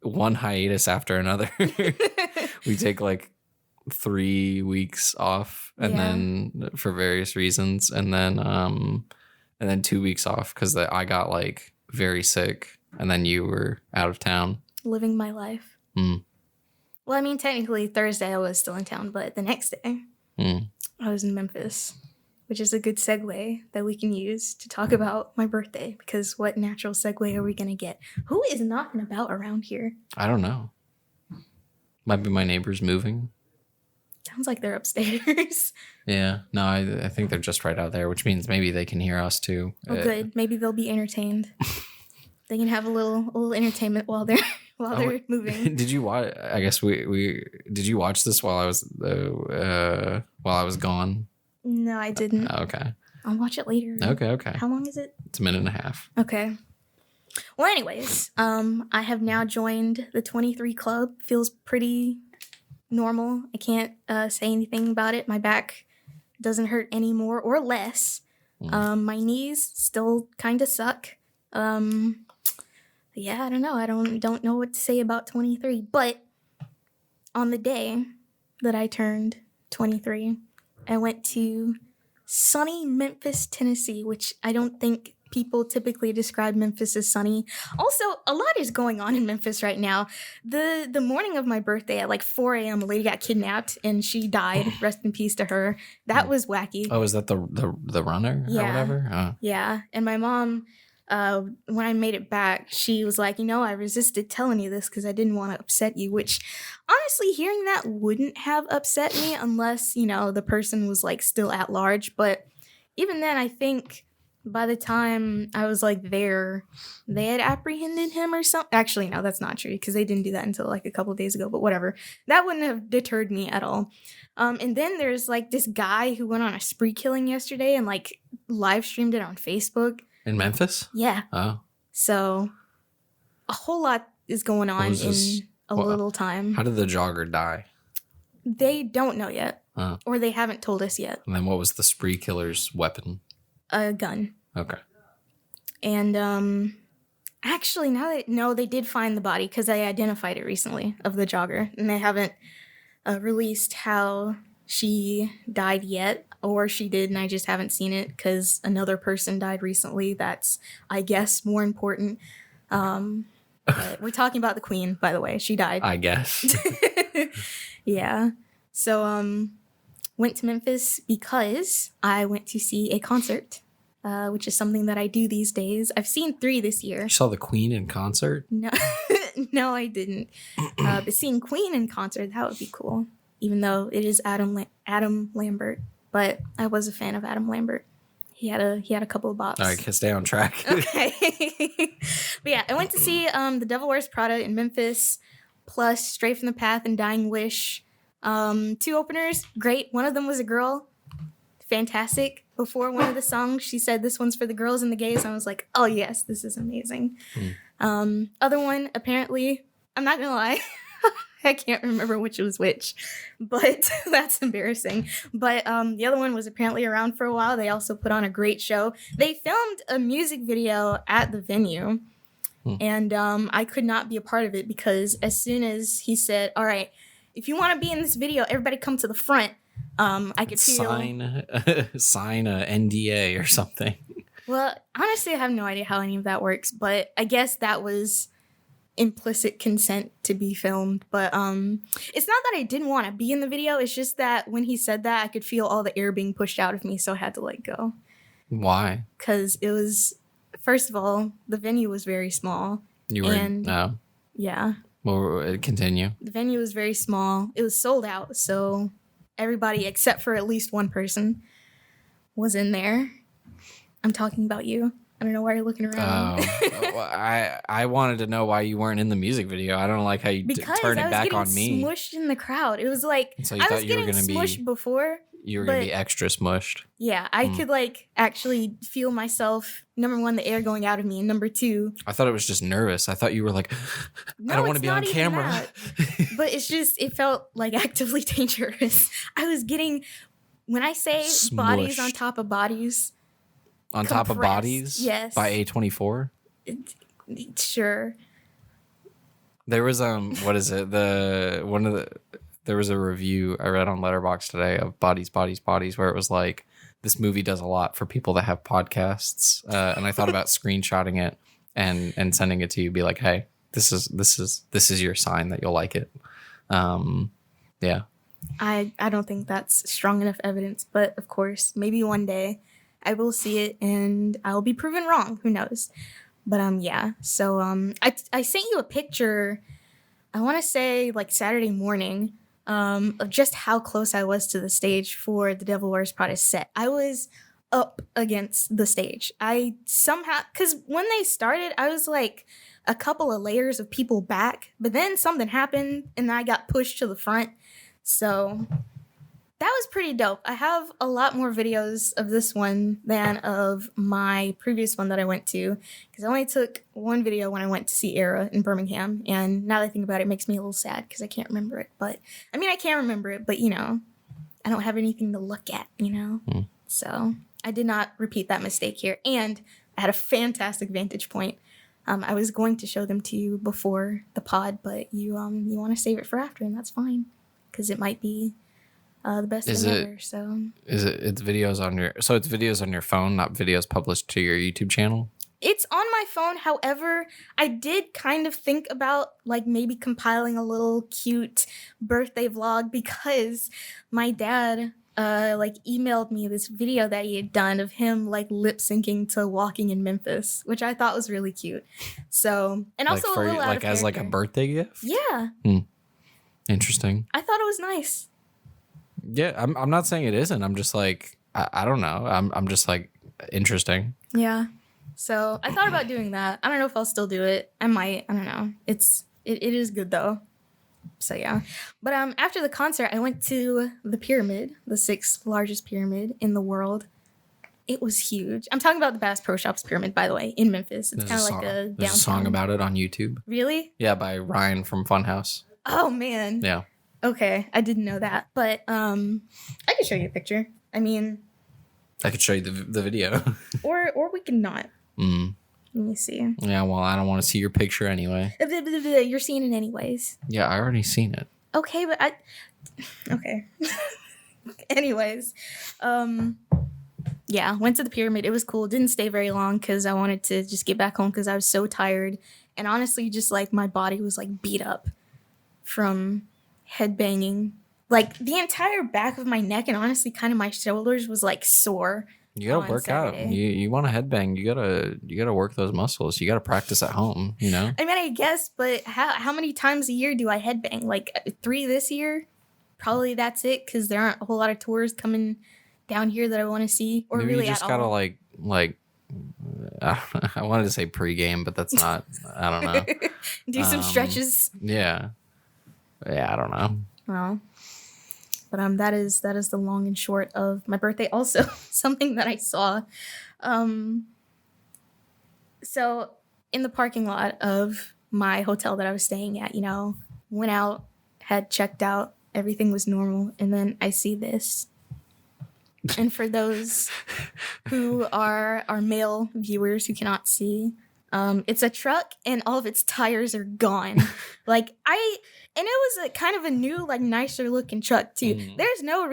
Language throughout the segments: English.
one hiatus after another. We take like 3 weeks off and then for various reasons. And then 2 weeks off because I got like very sick and then you were out of town. Living my life. Mm. Well, I mean, technically Thursday I was still in town, but the next day I was in Memphis, which is a good segue that we can use to talk about my birthday, because what natural segue are we going to get? Who is knocking about around here? I don't know. Might be my neighbors moving. Sounds like they're upstairs. Yeah. No, I think they're just right out there, which means maybe they can hear us too. Oh, good. Maybe they'll be entertained. They can have a little entertainment while they're moving. Did you watch? I guess did you watch this while I was gone? No, I didn't. Okay. I'll watch it later. Okay. How long is it? It's 1.5 minutes. Okay. Well, anyways, I have now joined the 23 club. Feels pretty normal. I can't say anything about it. My back doesn't hurt any more or less. My knees still kind of suck. Yeah, I don't know. I don't know what to say about 23. But on the day that I turned 23, I went to sunny Memphis, Tennessee, which I don't think people typically describe Memphis as sunny. Also, a lot is going on in Memphis right now. The morning of my birthday at like 4 a.m., a lady got kidnapped and she died. Rest in peace to her. That was wacky. Oh, is that the runner or whatever? Oh. Yeah. And my mom, when I made it back, she was like, I resisted telling you this because I didn't want to upset you, which honestly, hearing that wouldn't have upset me unless, the person was like still at large. But even then, I think by the time I was like there, they had apprehended him or something. Actually, no, that's not true because they didn't do that until like a couple of days ago, but whatever. That wouldn't have deterred me at all. And then there's like this guy who went on a spree killing yesterday and like live streamed it on Facebook. In Memphis? Yeah. Oh. So a whole lot is going on in a little time. How did the jogger die? They don't know yet. Or they haven't told us yet. And then what was the spree killer's weapon? A gun. Okay. And actually, they did find the body because I identified it recently of the jogger. And they haven't released how she died yet. Or she did, and I just haven't seen it because another person died recently. That's, I guess, more important. But we're talking about the queen, by the way. She died. I guess. Yeah. So, went to Memphis because I went to see a concert, which is something that I do these days. I've seen 3 this year. You saw the Queen in concert? No, no, I didn't. But seeing Queen in concert, that would be cool. Even though it is Adam Lambert. But I was a fan of Adam Lambert. He had a couple of bops. All right, stay on track. Okay. But yeah, I went to see The Devil Wears Prada in Memphis, plus Straight from the Path and Dying Wish. 2 openers, great. One of them was a girl. Fantastic. Before one of the songs, she said, "This one's for the girls and the gays." And I was like, oh yes, this is amazing. Other one, apparently, I'm not gonna lie. I can't remember which was which, but that's embarrassing. But the other one was apparently around for a while. They also put on a great show. They filmed a music video at the venue, and I could not be a part of it because as soon as he said, "All right, if you want to be in this video, everybody come to the front," I could feel... Sign a NDA or something. Well, honestly, I have no idea how any of that works, but I guess that was implicit consent to be filmed. But it's not that I didn't want to be in the video. It's just that when he said that, I could feel all the air being pushed out of me, so I had to let go. Why? Because it was, first of all, the venue was very small. You were Yeah. Well, continue. The venue was very small. It was sold out, so everybody except for at least one person was in there. I'm talking about you. I don't know why you're looking around. Well, I wanted to know why you weren't in the music video. I don't like how you turned it back on me. Smushed in the crowd. It was like so I was getting smushed before. You were gonna be extra smushed. Yeah, I could like actually feel myself. Number one, the air going out of me, and number two, I thought it was just nervous. I thought you were like, I don't want to be on camera. But it's just it felt like actively dangerous. I was getting, when I say smushed. Bodies on top of bodies. On top of bodies? Yes. By A24? Sure. There was what is it? There was a review I read on Letterboxd today of Bodies, Bodies, Bodies, where it was like, this movie does a lot for people that have podcasts. And I thought about screenshotting it and sending it to you, be like, hey, this is your sign that you'll like it. Yeah. I don't think that's strong enough evidence, but of course, maybe one day I will see it and I'll be proven wrong. Who knows? But yeah. So I sent you a picture, I want to say like Saturday morning, of just how close I was to the stage for the Devil Wears Prada set. I was up against the stage. I somehow, because when they started, I was like a couple of layers of people back, but then something happened and I got pushed to the front. So that was pretty dope. I have a lot more videos of this one than of my previous one that I went to, because I only took one video when I went to see Era in Birmingham, and now that I think about it, it makes me a little sad because I can't remember it. But I mean, I can remember it, but I don't have anything to look at, So I did not repeat that mistake here, and I had a fantastic vantage point. I was going to show them to you before the pod, but you want to save it for after, and that's fine, because it might be the best thing ever. So it's videos on your phone, not videos published to your YouTube channel? It's on my phone. However, I did kind of think about like maybe compiling a little cute birthday vlog, because my dad like emailed me this video that he had done of him like lip syncing to Walking in Memphis, which I thought was really cute. So, and also like a little out like of as character. like a birthday gift? Yeah. Interesting. I thought it was nice. Yeah, I'm not saying it isn't. I'm just like, I don't know. I'm just like, interesting. Yeah. So I thought about doing that. I don't know if I'll still do it. I might. I don't know. It is good though. So yeah. But after the concert, I went to the pyramid, the 6th largest pyramid in the world. It was huge. I'm talking about the Bass Pro Shops pyramid, by the way, in Memphis. It's kind of like a downtown. There's a song about it on YouTube. Really? Yeah, by Ryan from Funhouse. Oh man. Yeah. Okay, I didn't know that, but I can show you a picture. I mean, I could show you the video. or we can not. Let me see. Yeah, well, I don't want to see your picture anyway. You're seeing it anyways. Yeah, I already seen it. Okay, but okay. Anyways, yeah, went to the pyramid. It was cool. Didn't stay very long because I wanted to just get back home because I was so tired, and honestly, just like my body was like beat up from headbanging. Like the entire back of my neck and honestly kind of my shoulders was like sore. You gotta work Saturday. Out. You want to headbang. You gotta work those muscles. You gotta practice at home. I mean, I guess, but how many times a year do I headbang? Like 3 this year? Probably that's it, because there aren't a whole lot of tours coming down here that I want to see, or maybe really you just gotta like I wanted to say pregame, but that's not. I don't know. Do some stretches. Yeah. I don't know. Well, but that is the long and short of my birthday. Also, something that I saw. So in the parking lot of my hotel that I was staying at, went out, had checked out, everything was normal, and then I see this. And for those who are male viewers who cannot see, it's a truck and all of its tires are gone. And it was a kind of a new, like, nicer looking truck too. There's no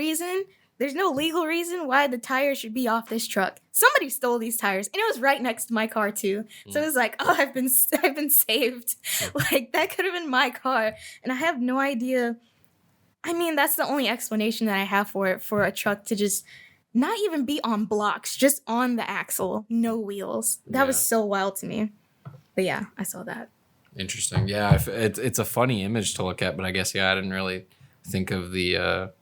legal reason why the tires should be off this truck. Somebody stole these tires, and it was right next to my car too. So it was like, oh, I've been saved. Like, that could have been my car, and I have no idea. I mean, that's the only explanation that I have for it, for a truck to just not even be on blocks, just on the axle, no wheels. That was so wild to me. But yeah, I saw that. Interesting. Yeah, it's a funny image to look at, but I guess I didn't really think of the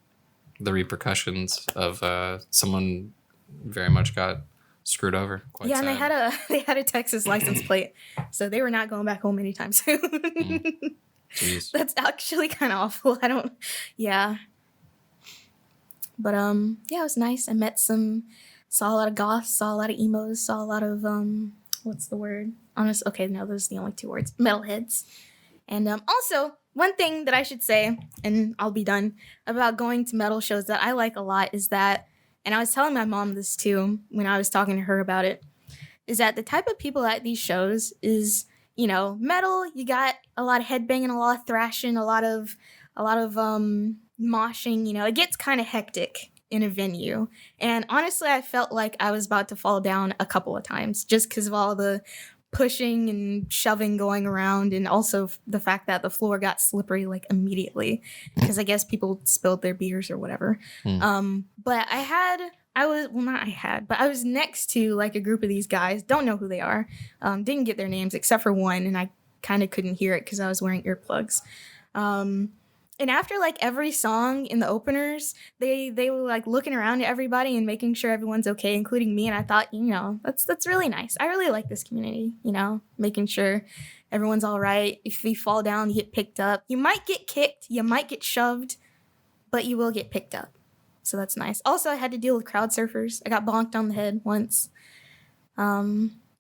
repercussions of someone very much got screwed over. Quite sad. And they had a Texas license plate, so they were not going back home anytime soon. Jeez. That's actually kind of awful. Yeah. But yeah, it was nice. I saw a lot of goths, saw a lot of emos, saw a lot of what's the word? Okay, no, those are the only 2 words. Metalheads. And also, one thing that I should say, and I'll be done, about going to metal shows that I like a lot is that, and I was telling my mom this too when I was talking to her about it, is that the type of people at these shows is you know, metal, you got a lot of headbanging, a lot of thrashing, a lot of moshing, you know. It gets kind of hectic in a venue. And honestly, I felt like I was about to fall down a couple of times just because of all the pushing and shoving going around, and also the fact that the floor got slippery like immediately because I guess people spilled their beers or whatever. But I was next to like a group of these guys, don't know who they are, didn't get their names except for one, and I kind of couldn't hear it because I was wearing earplugs. And after like every song in the openers, they were like looking around at everybody and making sure everyone's okay, including me. And I thought, you know, that's really nice. I really like this community, you know, making sure everyone's all right. If you fall down, you get picked up. You might get kicked, you might get shoved, but you will get picked up. So that's nice. Also, I had to deal with crowd surfers. I got bonked on the head once.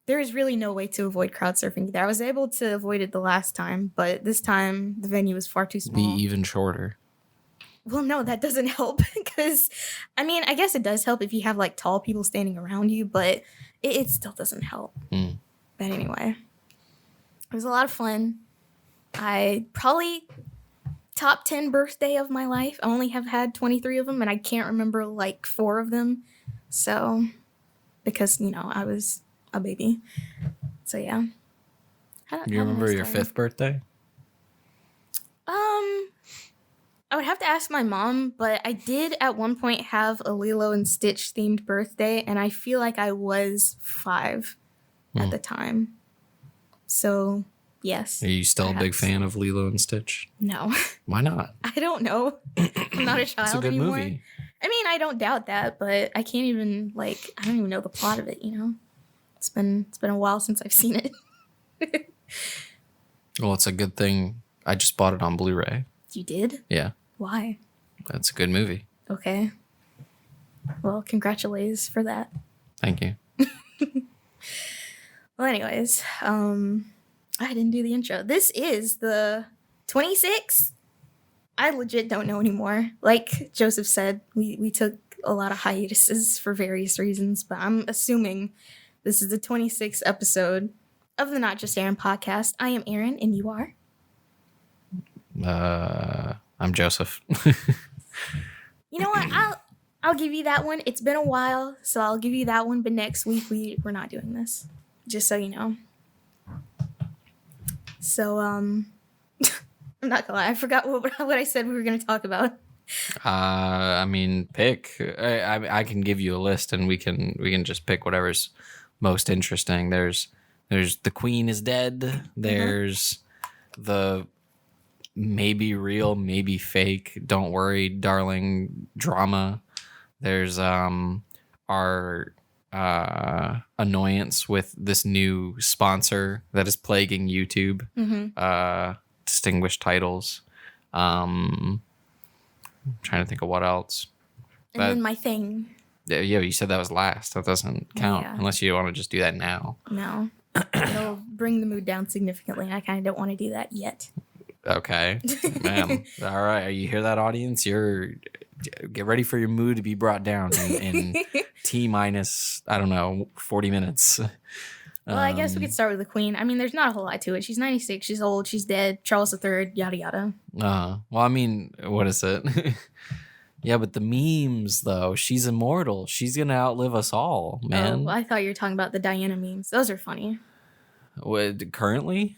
There is really no way to avoid crowd surfing there. I was able to avoid it the last time, but this time the venue was far too small. Be even shorter. Well, no, that doesn't help because, I mean, I guess it does help if you have like tall people standing around you, but it still doesn't help. But anyway, it was a lot of fun. I probably top 10 birthday of my life. I only have had 23 of them, and I can't remember like 4 of them. So, because, you know, I was a baby. So yeah. You remember your 5th birthday? I would have to ask my mom, but I did at one point have a Lilo and Stitch themed birthday, and I feel like I was 5 at the time. So yes. Are you still a big fan of Lilo and Stitch? No. Why not? I don't know. I'm not a child It's a good anymore. movie. I mean, I don't doubt that, but I can't even I don't even know the plot of it, you know? It's been a while since I've seen it. Well, it's a good thing I just bought it on Blu-ray. You did? Yeah. Why? That's a good movie. Okay. Well, congratulations for that. Thank you. Well, anyways, I didn't do the intro. This is the 26th. I legit don't know anymore. Like Joseph said, we took a lot of hiatuses for various reasons, but I'm assuming this is the 26th episode of the Not Just Arin podcast. I am Arin, and you are? I'm Joseph. You know what? I'll give you that one. It's been a while, so I'll give you that one. But next week we're not doing this, just so you know. So I'm not gonna lie. I forgot what I said we were gonna talk about. I mean, pick. I can give you a list, and we can just pick whatever's most interesting. There's the Queen is dead. There's the maybe real, maybe fake, don't worry, darling drama. There's our annoyance with this new sponsor that is plaguing YouTube. Distinguished titles. I'm trying to think of what else. And then my thing. Yeah, you said that was last. That doesn't count unless you want to just do that now. No. It'll bring the mood down significantly, and I kind of don't want to do that yet. Okay. Man. All right. You hear that, audience? Get ready for your mood to be brought down in T minus, I don't know, 40 minutes. Well, I guess we could start with the Queen. I mean, there's not a whole lot to it. She's 96. She's old. She's dead. Charles III, yada, yada. Well, I mean, what is it? Yeah, but the memes, though, she's immortal. She's going to outlive us all, man. Oh, I thought you were talking about the Diana memes. Those are funny. What, currently?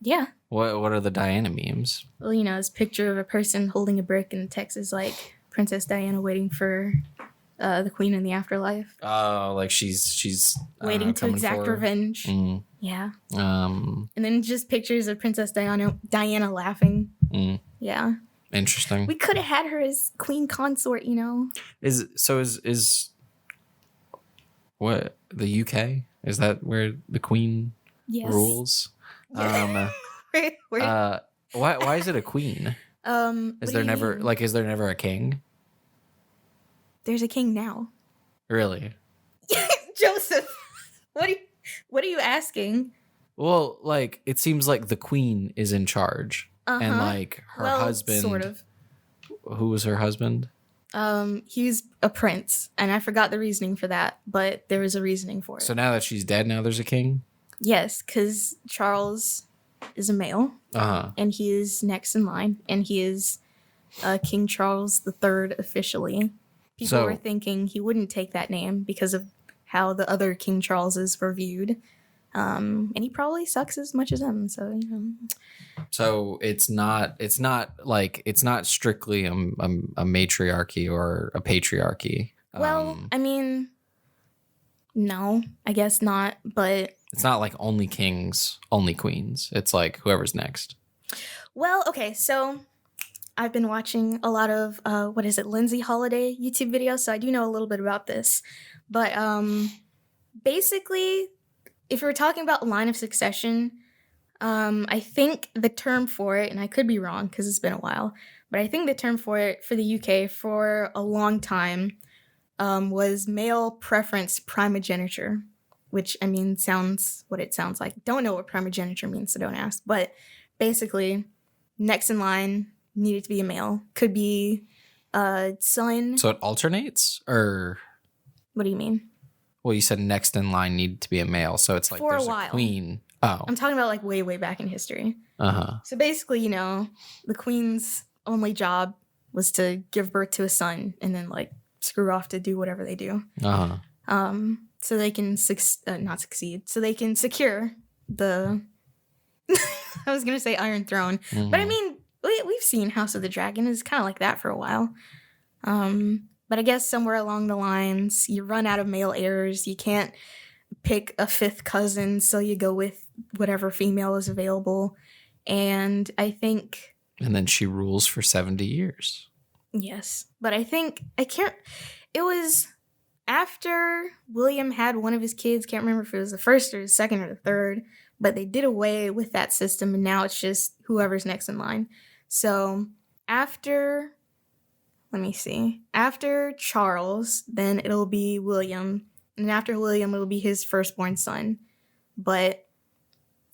Yeah. What are the Diana memes? Well, you know, it's a picture of a person holding a brick, and the text is like, Princess Diana waiting for the Queen in the afterlife. Oh, like she's waiting to exact revenge. Yeah. And then just pictures of Princess Diana laughing. Yeah. Interesting. We could have had her as queen consort, you know. Is what, the UK? Is that where the Queen rules? Yeah. Why is it a queen? Is there never a king? There's a king now. Really? Joseph, what are you asking? Well, like, it seems like the Queen is in charge. And like her husband, sort of. Who was her husband? He's a prince, and I forgot the reasoning for that, but there was a reasoning for it. So now that she's dead, now there's a king? Yes, because Charles is a male, and he is next in line, and he is King Charles III officially. People were thinking he wouldn't take that name because of how the other King Charleses were viewed. And he probably sucks as much as him, so you know. So it's not strictly a matriarchy or a patriarchy. Well, I mean, no, I guess not, but it's not like only kings, only queens. It's like whoever's next. Well, okay, so I've been watching a lot of Lindsay Holiday YouTube videos, so I do know a little bit about this. But basically, if we're talking about line of succession, I think the term for it, and I could be wrong because it's been a while, but I think the term for it for the UK for a long time was male preference primogeniture, which, I mean, sounds what it sounds like. Don't know what primogeniture means, so don't ask. But basically, next in line needed to be a male. Could be a son. So it alternates, or what do you mean? Well, you said next in line needed to be a male, so it's like for there's a while. Queen. Oh, I'm talking about like way back in history. So basically, you know, the queen's only job was to give birth to a son and then like screw off to do whatever they do. So they can not succeed. So they can secure the. I was gonna say Iron Throne, but I mean, we've seen House of the Dragon is kind of like that for a while. But I guess somewhere along the lines, you run out of male heirs. You can't pick a fifth cousin, so you go with whatever female is available. And I think. And then she rules for 70 years. Yes, but I think it was after William had one of his kids. Can't remember if it was the first or the second or the third. But they did away with that system, and now it's just whoever's next in line. So after Charles, then it'll be William. And after William, it'll be his firstborn son. But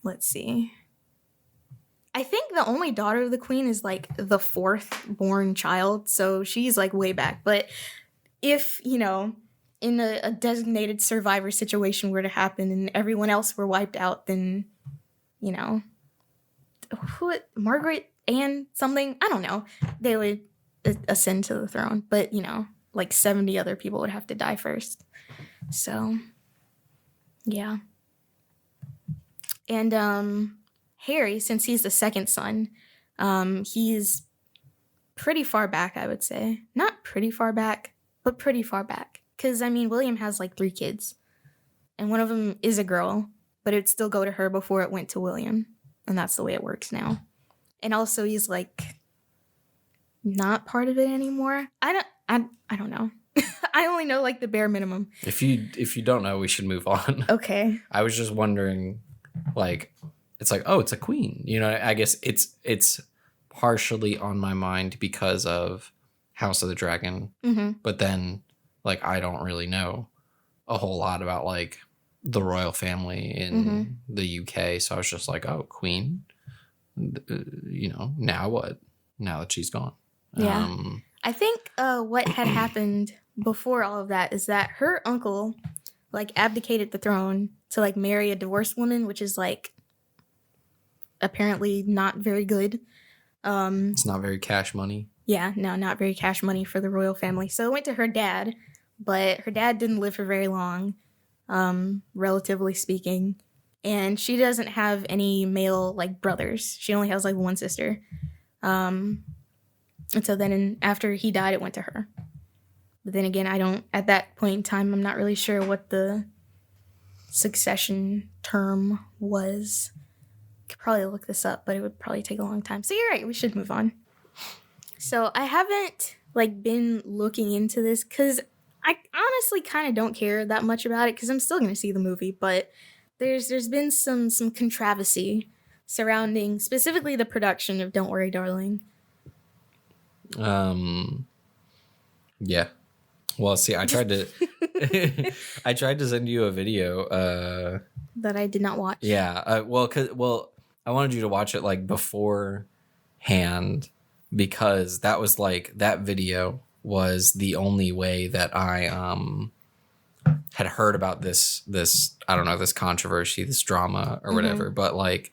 let's see. I think the only daughter of the queen is like the fourth born child. So she's like way back. But if, you know, in a designated survivor situation were to happen and everyone else were wiped out, then, you know, Margaret Anne something, I don't know, they would ascend to the throne. But, you know, like 70 other people would have to die first. So, yeah. And Harry, since he's the second son, he's pretty far back, I would say. Not pretty far back, but pretty far back. Because, I mean, William has like 3 kids. And one of them is a girl, but it'd still go to her before it went to William. And that's the way it works now. And also he's like not part of it anymore. I don't know. I only know like the bare minimum. If you don't know, we should move on. Okay. I was just wondering, like, it's like, oh, it's a queen. You know, I guess it's partially on my mind because of House of the Dragon. Mm-hmm. But then, like, I don't really know a whole lot about, like, the royal family in the UK. So I was just like, oh, queen. You know, now what? Now that she's gone. Yeah. I think what had happened before all of that is that her uncle, like, abdicated the throne to, like, marry a divorced woman, which is, like, apparently not very good. It's not very cash money. Yeah, no, not very cash money for the royal family. So it went to her dad, but her dad didn't live for very long, relatively speaking. And she doesn't have any male, like, brothers. She only has, like, one sister. And so then after he died, it went to her. But then again, at that point in time, I'm not really sure what the succession term was. Could probably look this up, but it would probably take a long time. So you're right, we should move on. So I haven't, like, been looking into this because I honestly kind of don't care that much about it because I'm still going to see the movie. But there's been some controversy surrounding specifically the production of Don't Worry, Darling. Yeah. Well, see, I tried to send you a video that I did not watch. Yeah. Well, I wanted you to watch it like beforehand because that was like that video was the only way that I had heard about this I don't know, this controversy, this drama or whatever, but like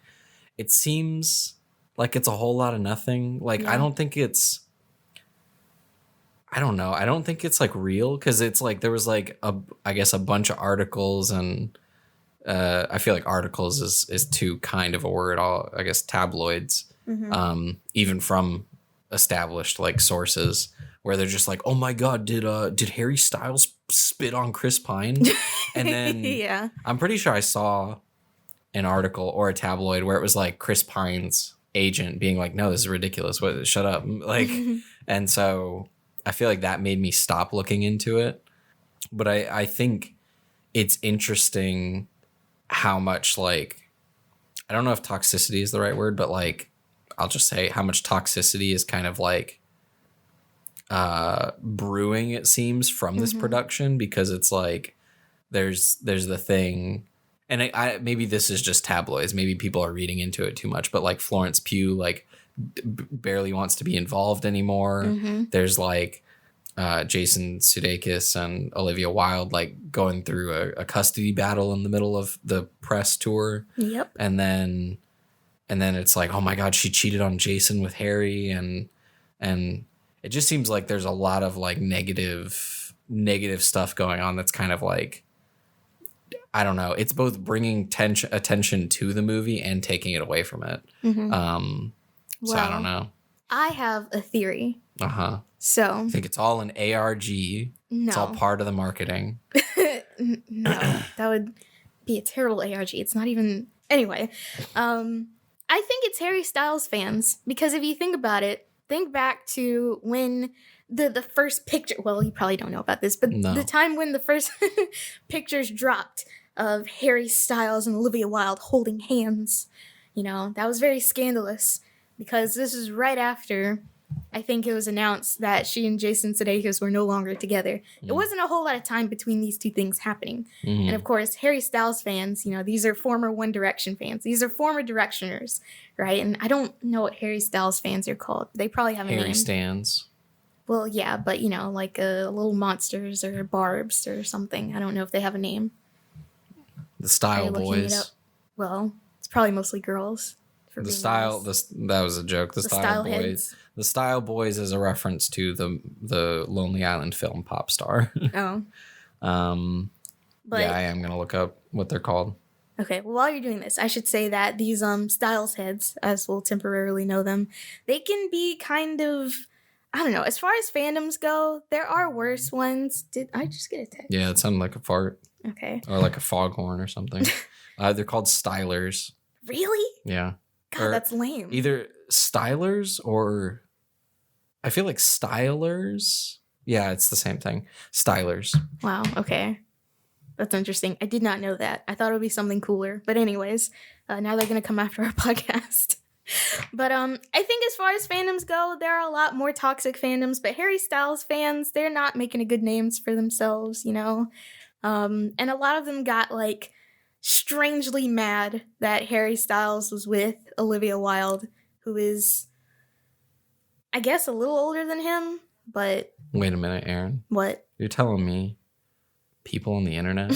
it seems like it's a whole lot of nothing. Like I don't think it's I don't know. I don't think it's like real because it's like there was like I guess a bunch of articles and I feel like articles is too kind of a word. All I guess tabloids, even from established like sources where they're just like, oh my god, did Harry Styles spit on Chris Pine? And then I'm pretty sure I saw an article or a tabloid where it was like Chris Pine's agent being like, no, this is ridiculous. What? Shut up. Like, and so I feel like that made me stop looking into it. But I think it's interesting how much like, I don't know if toxicity is the right word, but like, I'll just say how much toxicity is kind of like brewing, it seems, from this production, because it's like there's the thing, and I maybe this is just tabloids, maybe people are reading into it too much, but like Florence Pugh like barely wants to be involved anymore. There's like Jason Sudeikis and Olivia Wilde like going through a custody battle in the middle of the press tour. And then it's like, oh my god, she cheated on Jason with Harry, and it just seems like there's a lot of like negative stuff going on that's kind of like, I don't know, it's both bringing attention to the movie and taking it away from it. So I don't know. I have a theory. So I think it's all an ARG. No. It's all part of the marketing. No, that would be a terrible ARG. It's not even. Anyway, I think it's Harry Styles fans, because if you think about it, think back to when the first picture. Well, you probably don't know about this, but the time when the first pictures dropped of Harry Styles and Olivia Wilde holding hands, you know, that was very scandalous, because this is right after, I think it was announced that she and Jason Sudeikis were no longer together. It wasn't a whole lot of time between these two things happening. And of course, Harry Styles fans, you know, these are former One Direction fans. These are former Directioners, right? And I don't know what Harry Styles fans are called. They probably have a name. Harry Stans. Well, yeah, but, you know, like Little Monsters or Barbs or something. I don't know if they have a name. The Style Boys. Well, it's probably mostly girls. The Style, that was a joke. The Style Boys. Heads. The Style Boys is a reference to the Lonely Island film Pop Star. Oh. But yeah, I am going to look up what they're called. Okay, well, while you're doing this, I should say that these Styles heads, as we'll temporarily know them, they can be kind of, I don't know, as far as fandoms go, there are worse ones. Did I just get a text? Yeah, it sounded like a fart. Okay. Or like a foghorn or something. They're called stylers. Really? Yeah. God, that's lame. Either stylers or I feel like stylers. Yeah, it's the same thing. Stylers. Wow, okay. That's interesting. I did not know that. I thought it would be something cooler. But anyways, now they're going to come after our podcast. But I think as far as fandoms go, there are a lot more toxic fandoms. But Harry Styles fans, they're not making a good names for themselves, you know? And a lot of them got, like, strangely mad that Harry Styles was with Olivia Wilde, who is, I guess, a little older than him, but... Wait a minute, Arin. What? You're telling me people on the internet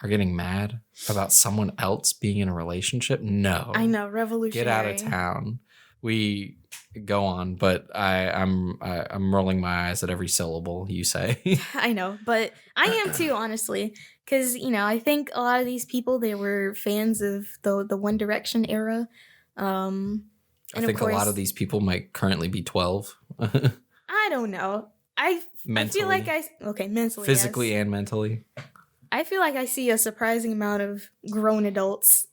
are getting mad about someone else being in a relationship? No. I know, revolutionary. Get out of town. We go on, but I'm rolling my eyes at every syllable you say. I know, but I am too, honestly, because, you know, I think a lot of these people, they were fans of the One Direction era. I think a lot of these people might currently be 12. I don't know. I feel like mentally, physically, yes. And mentally. I feel like I see a surprising amount of grown adults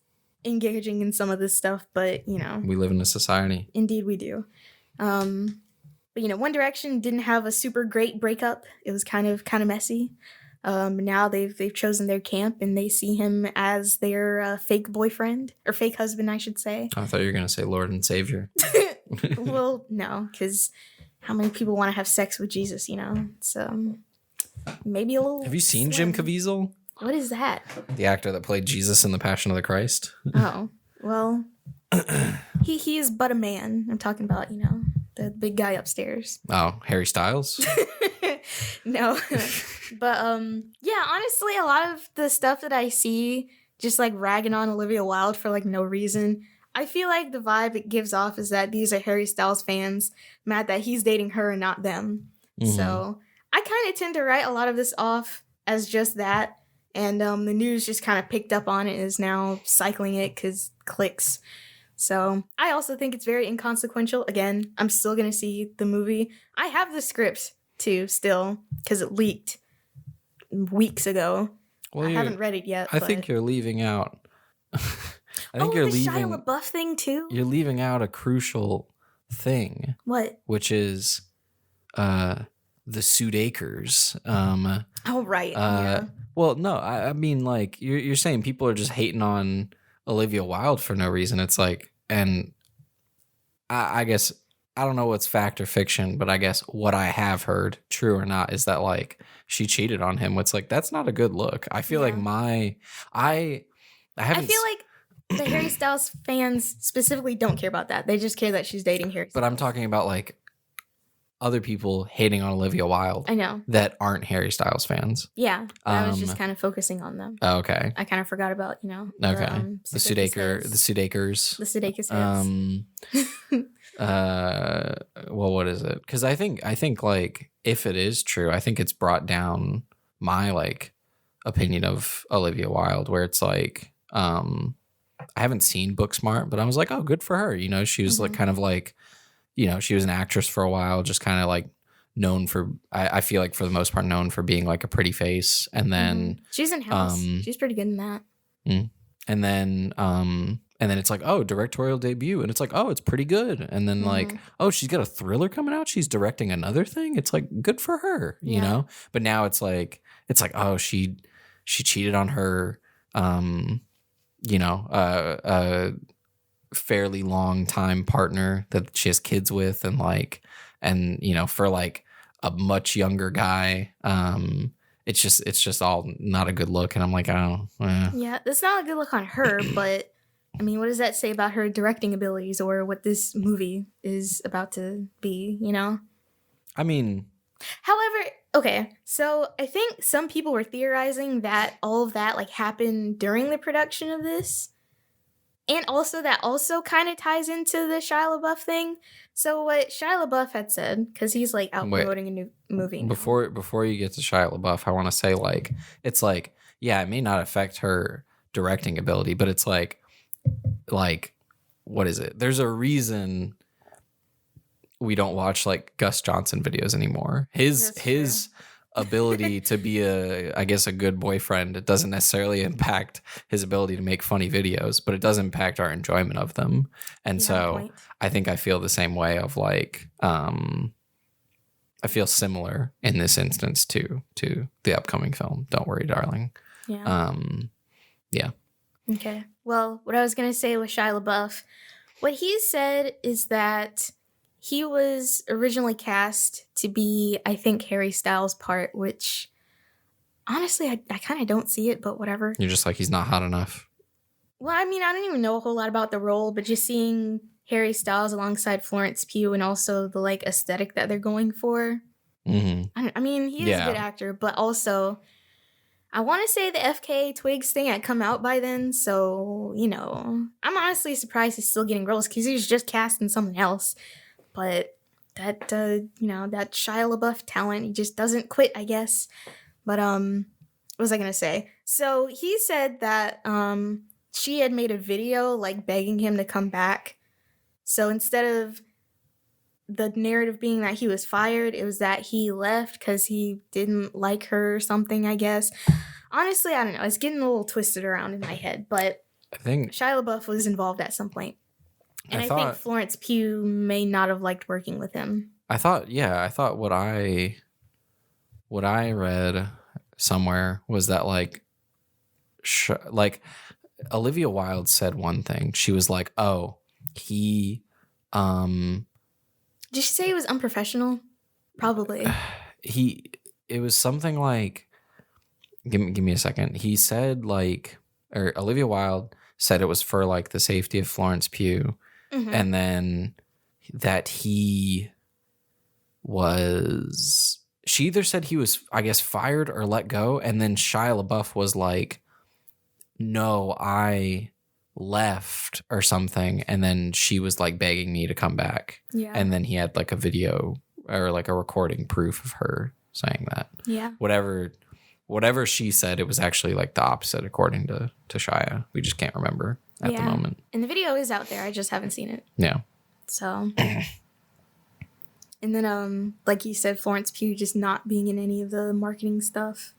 engaging in some of this stuff, but, you know, we live in a society. Indeed we do. But, you know, One Direction didn't have a super great breakup. It was kind of messy. Now they've chosen their camp, and they see him as their fake boyfriend, or fake husband, I should say. I thought you were going to say Lord and Savior. Well, no, because how many people want to have sex with Jesus, you know? So maybe a little. Have you seen Jim Caviezel? What is that? The actor that played Jesus in The Passion of the Christ. Oh, well, he is but a man. I'm talking about, you know, the big guy upstairs. Oh, Harry Styles? No. But yeah, honestly, a lot of the stuff that I see just like ragging on Olivia Wilde for like no reason, I feel like the vibe it gives off is that these are Harry Styles fans mad that he's dating her and not them. So I kind of tend to write a lot of this off as just that, and the news just kind of picked up on it and is now cycling it because clicks. So I also think it's very inconsequential. Again, I'm still gonna see the movie. I have the script too still because it leaked weeks ago. Well, I haven't read it yet. I think you're leaving out. I think you're leaving Shia LaBeouf thing too. You're leaving out a crucial thing. What? Which is the Sudeikers. Oh right. Yeah. Well, no, I mean like you're saying people are just hating on Olivia Wilde for no reason. It's like, and I guess I don't know what's fact or fiction, but I guess what I have heard, true or not, is that like she cheated on him. It's like that's not a good look. I feel like I feel like the Harry Styles fans specifically don't care about that. They just care that she's dating Harry Styles. But I'm talking about like other people hating on Olivia Wilde. I know. That aren't Harry Styles fans. Yeah. I was just kind of focusing on them. Okay. I kind of forgot about, Okay. The Sudeikers fans. Well, what is it? Because I think like if it is true, I think it's brought down my like opinion of Olivia Wilde, where it's like I haven't seen Booksmart, but I was like, oh, good for her. You know, she was like kind of like, you know, she was an actress for a while, just kind of like known for, I feel like for the most part known for being like a pretty face. And then she's in House. She's pretty good in that. And then it's like, oh, directorial debut. And it's like, oh, it's pretty good. And then like, oh, she's got a thriller coming out. She's directing another thing. It's like, good for her, you know? But now it's like, oh, she cheated on her, you know, fairly long time partner that she has kids with, and you know, for like a much younger guy, it's just all not a good look. And I'm like, oh yeah, that's not a good look on her, but I mean, what does that say about her directing abilities or what this movie is about to be, you know? I mean, however, okay, so I think some people were theorizing that all of that like happened during the production of this. And also that also kind of ties into the Shia LaBeouf thing. So what Shia LaBeouf had said, because he's like out promoting a new movie. Before you get to Shia LaBeouf, I want to say like, it's like, yeah, it may not affect her directing ability, but it's like, what is it? There's a reason we don't watch like Gus Johnson videos anymore. His ability to be I guess a good boyfriend, it doesn't necessarily impact his ability to make funny videos, but it does impact our enjoyment of them. And so I think I feel the same way of like, I feel similar in this instance to the upcoming film. Don't Worry, Darling. Yeah. Yeah. Okay. Well, what I was going to say with Shia LaBeouf, what he said is that he was originally cast to be, I think, Harry Styles' part, which honestly, I kind of don't see it, but whatever. You're just like, he's not hot enough. Well, I mean, I don't even know a whole lot about the role, but just seeing Harry Styles alongside Florence Pugh and also the like aesthetic that they're going for. I mean, he is a good actor, but also I want to say the FKA Twigs thing had come out by then, so, you know, I'm honestly surprised he's still getting roles because he was just casting someone else. But that, you know, that Shia LaBeouf talent, he just doesn't quit, I guess. But, what was I going to say? So he said that she had made a video, like, begging him to come back. So instead of the narrative being that he was fired, it was that he left because he didn't like her or something, I guess. Honestly, I don't know. It's getting a little twisted around in my head. But I think Shia LaBeouf was involved at some point. And I think Florence Pugh may not have liked working with him. I thought what I read somewhere was that like Olivia Wilde said one thing. She was like, "Oh, he did she say he was unprofessional? Probably. It was something like, give me a second. He said like, or Olivia Wilde said it was for like the safety of Florence Pugh. And then that he was she either said he was, I guess, fired or let go, and then Shia LaBeouf was like, no, I left or something, and then she was like begging me to come back. Yeah. And then he had like a video or like a recording proof of her saying that. Yeah. Whatever she said, it was actually like the opposite according to Shia. We just can't remember at the moment. And the video is out there. I just haven't seen it. Yeah. So and then like you said, Florence Pugh just not being in any of the marketing stuff.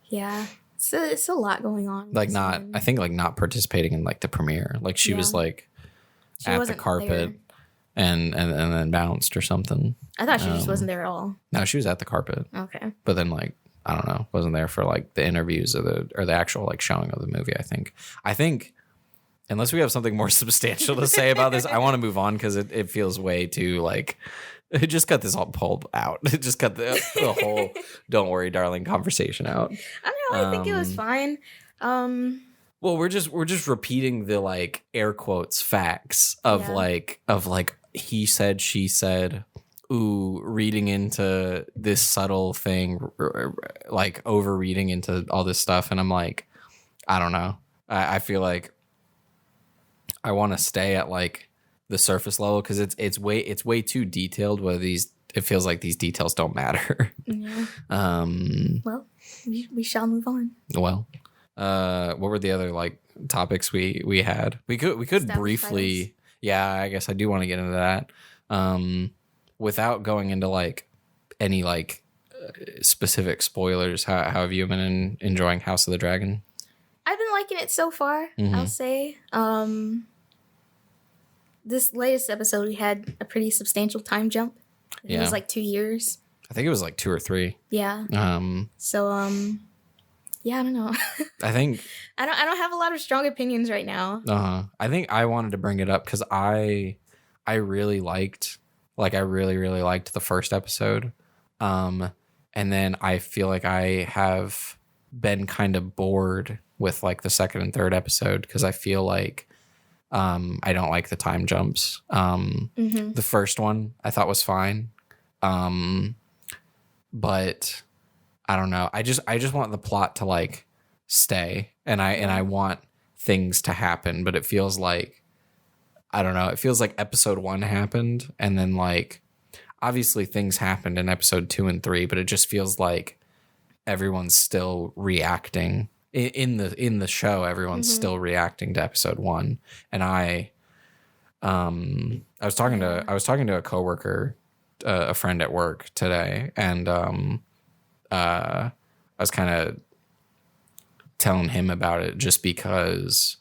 Yeah. It's a lot going on. Like I think like not participating in like the premiere. Like she was like at the carpet there. and then bounced or something. I thought she just wasn't there at all. No, she was at the carpet. Okay. But then like, I don't know, wasn't there for like the interviews or the actual like showing of the movie, I think unless we have something more substantial to say about this, I want to move on because it feels way too like, just cut this all pulled out. Just cut the whole "Don't worry, darling" conversation out. I don't know. I think it was fine. Well, we're just repeating the like air quotes facts of like he said, she said. Ooh, reading into this subtle thing, like over reading into all this stuff, and I'm like, I don't know. I feel like I want to stay at like the surface level because it's way too detailed. It feels like these details don't matter. Yeah. Well, we shall move on. Well, what were the other like topics we had? We could briefly. Titles. Yeah, I guess I do want to get into that. Without going into like any like specific spoilers, how have you been enjoying House of the Dragon? I've been liking it so far. Mm-hmm. I'll say. This latest episode, we had a pretty substantial time jump. It was like 2 years. I think it was like 2 or 3. Yeah. So yeah, I don't know. I think I don't have a lot of strong opinions right now. I think I wanted to bring it up because I really liked. Like, I really, really liked the first episode. And then I feel like I have been kind of bored with, like, the second and third episode because I feel like I don't like the time jumps. The first one I thought was fine. But I don't know. I just want the plot to, like, stay. And I want things to happen. But it feels like, I don't know. It feels like episode 1 happened, and then like obviously things happened in episode 2 and 3, but it just feels like everyone's still reacting in the show. Everyone's still reacting to episode 1, and I was talking to a coworker, a friend at work today, and I was kind of telling him about it just because.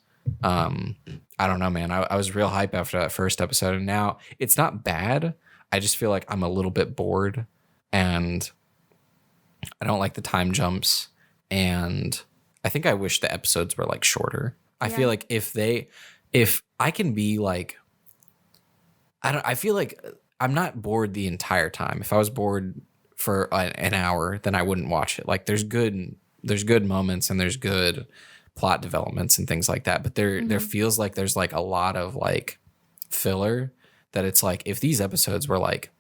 I don't know, man. I was real hype after that first episode, and now it's not bad. I just feel like I'm a little bit bored, and I don't like the time jumps, and I think I wish the episodes were like shorter. I feel like if I can be like, I feel like I'm not bored the entire time. If I was bored for an hour, then I wouldn't watch it. Like there's good moments and there's good plot developments and things like that, but there feels like there's like a lot of like filler that it's like if these episodes were like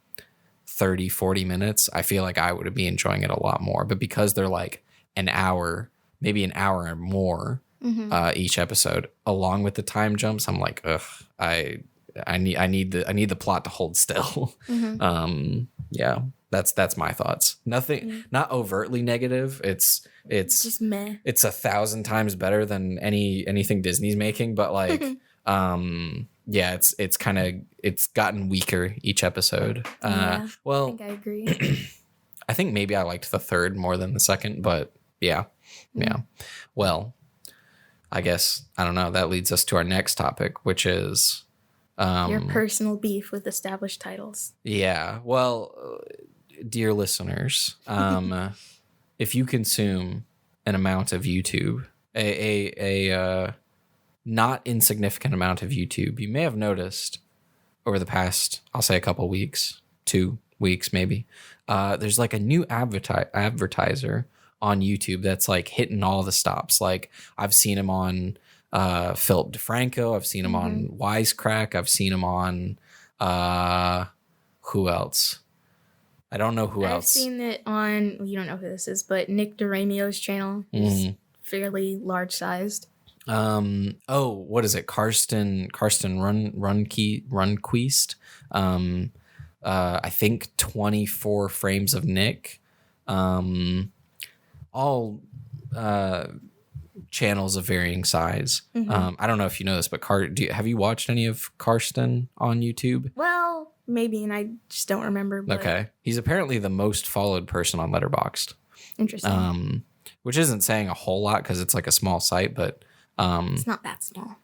30-40 minutes, I feel like I would be enjoying it a lot more, but because they're like an hour, maybe an hour or more each episode along with the time jumps, I'm like, ugh, I need the plot to hold still. Yeah, that's my thoughts. Nothing, not overtly negative. It's just meh. It's 1,000 times better than anything Disney's making, but like, yeah, it's gotten weaker each episode. Well, I think I agree. I think maybe I liked the third more than the second, but yeah. Well, I guess I don't know. That leads us to our next topic, which is your personal beef with established titles. Yeah. Well, dear listeners, if you consume an amount of YouTube, a not insignificant amount of YouTube, you may have noticed over the past, I'll say a couple weeks, 2 weeks maybe, there's like a new advertiser on YouTube that's like hitting all the stops. Like I've seen him on Philip DeFranco. I've seen him on Wisecrack. I've seen him on who else? I don't know who I've else. seen it on, you don't know who this is, but Nick DeRamio's channel. He's fairly large sized. What is it? Karsten Runquist. I think 24 frames of Nick. All channels of varying size. I don't know if you know this, but have you watched any of Karsten on YouTube? Well, maybe, and I just don't remember. But... Okay. He's apparently the most followed person on Letterboxd. Interesting. Which isn't saying a whole lot because it's like a small site, but it's not that small.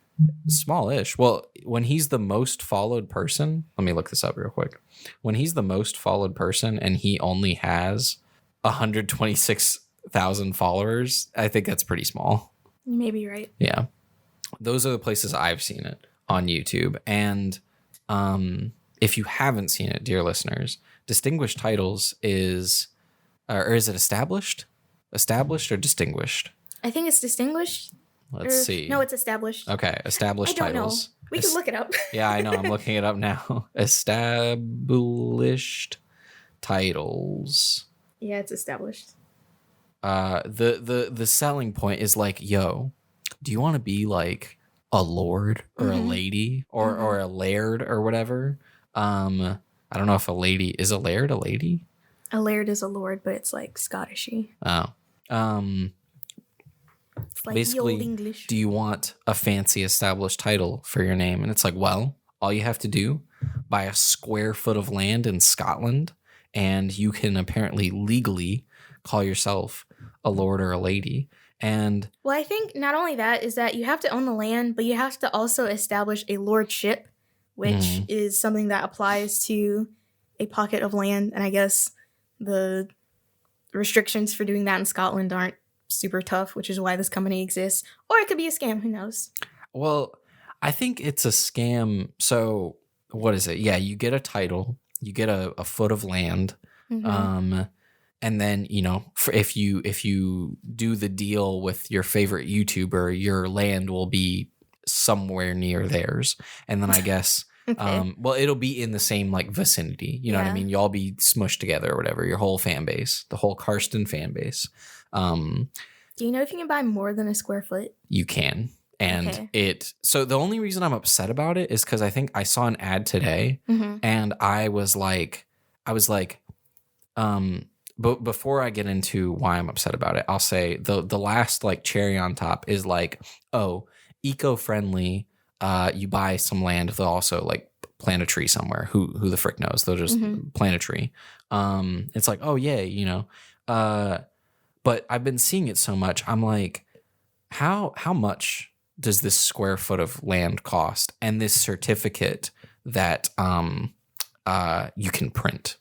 Smallish. Well, when he's the most followed person, let me look this up real quick. When he's the most followed person and he only has 126,000 followers, I think that's pretty small. You may be right. Yeah. Those are the places I've seen it on YouTube. And if you haven't seen it, dear listeners, Distinguished Titles is, or is it established? Established or distinguished? I think it's distinguished. Let's see. No, it's established. Okay, established titles. Know. We can look it up. Yeah, I know. I'm looking it up now. Established titles. Yeah, it's established. The selling point is like, yo, do you want to be like a lord or a lady or a laird or whatever? I don't know if a lady is a laird a lady. A laird is a lord, but it's like Scottishy. Oh. It's like basically, the old English. Do you want a fancy established title for your name? And it's like, well, all you have to do, buy a square foot of land in Scotland, and you can apparently legally call yourself a lord or a lady. And well, I think not only that is that you have to own the land, but you have to also establish a lordship, which is something that applies to a pocket of land. And I guess the restrictions for doing that in Scotland aren't super tough, which is why this company exists. Or it could be a scam. Who knows? Well, I think it's a scam. So what is it? Yeah, you get a title, you get a foot of land. And then, you know, if you do the deal with your favorite YouTuber, your land will be somewhere near theirs. And then I guess, well, it'll be in the same like vicinity. You know what I mean? Y'all be smushed together or whatever. Your whole fan base, the whole Karsten fan base. Do you know if you can buy more than a square foot? You can. And so the only reason I'm upset about it is because I think I saw an ad today and I was like, but before I get into why I'm upset about it, I'll say the last like cherry on top is like, oh, eco-friendly. You buy some land, they'll also like plant a tree somewhere. Who the frick knows? They'll just plant a tree. It's like, oh yeah, you know. But I've been seeing it so much. I'm like, how much does this square foot of land cost? And this certificate that you can print.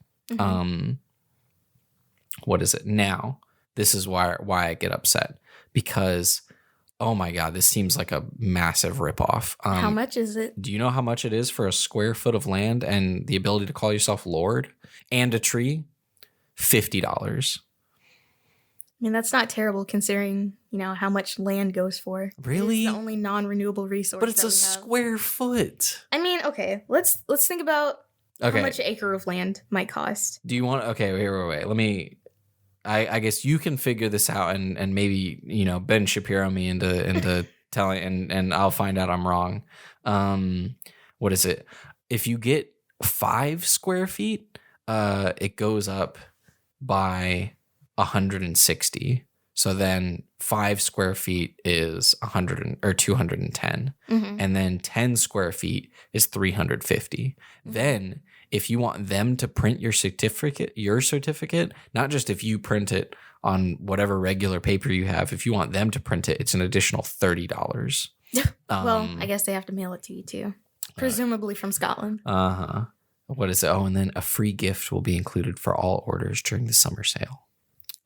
What is it now? This is why I get upset, because oh my God, this seems like a massive ripoff. How much is it? Do you know how much it is for a square foot of land and the ability to call yourself Lord and a tree? $50. I mean, that's not terrible considering, you know, how much land goes for. Really? It's the only non-renewable resource. But it's a square foot. I mean, okay, let's think about how much an acre of land might cost. Do you want? Okay, wait. Let me. I guess you can figure this out and maybe, you know, Ben Shapiro me into telling and I'll find out I'm wrong. What is it? If you get 5 square feet, it goes up by 160. So then 5 square feet is 210. And then 10 square feet is 350. Then if you want them to print your certificate, not just if you print it on whatever regular paper you have, if you want them to print it, it's an additional $30. Well, I guess they have to mail it to you too. Presumably from Scotland. What is it? Oh, and then a free gift will be included for all orders during the summer sale.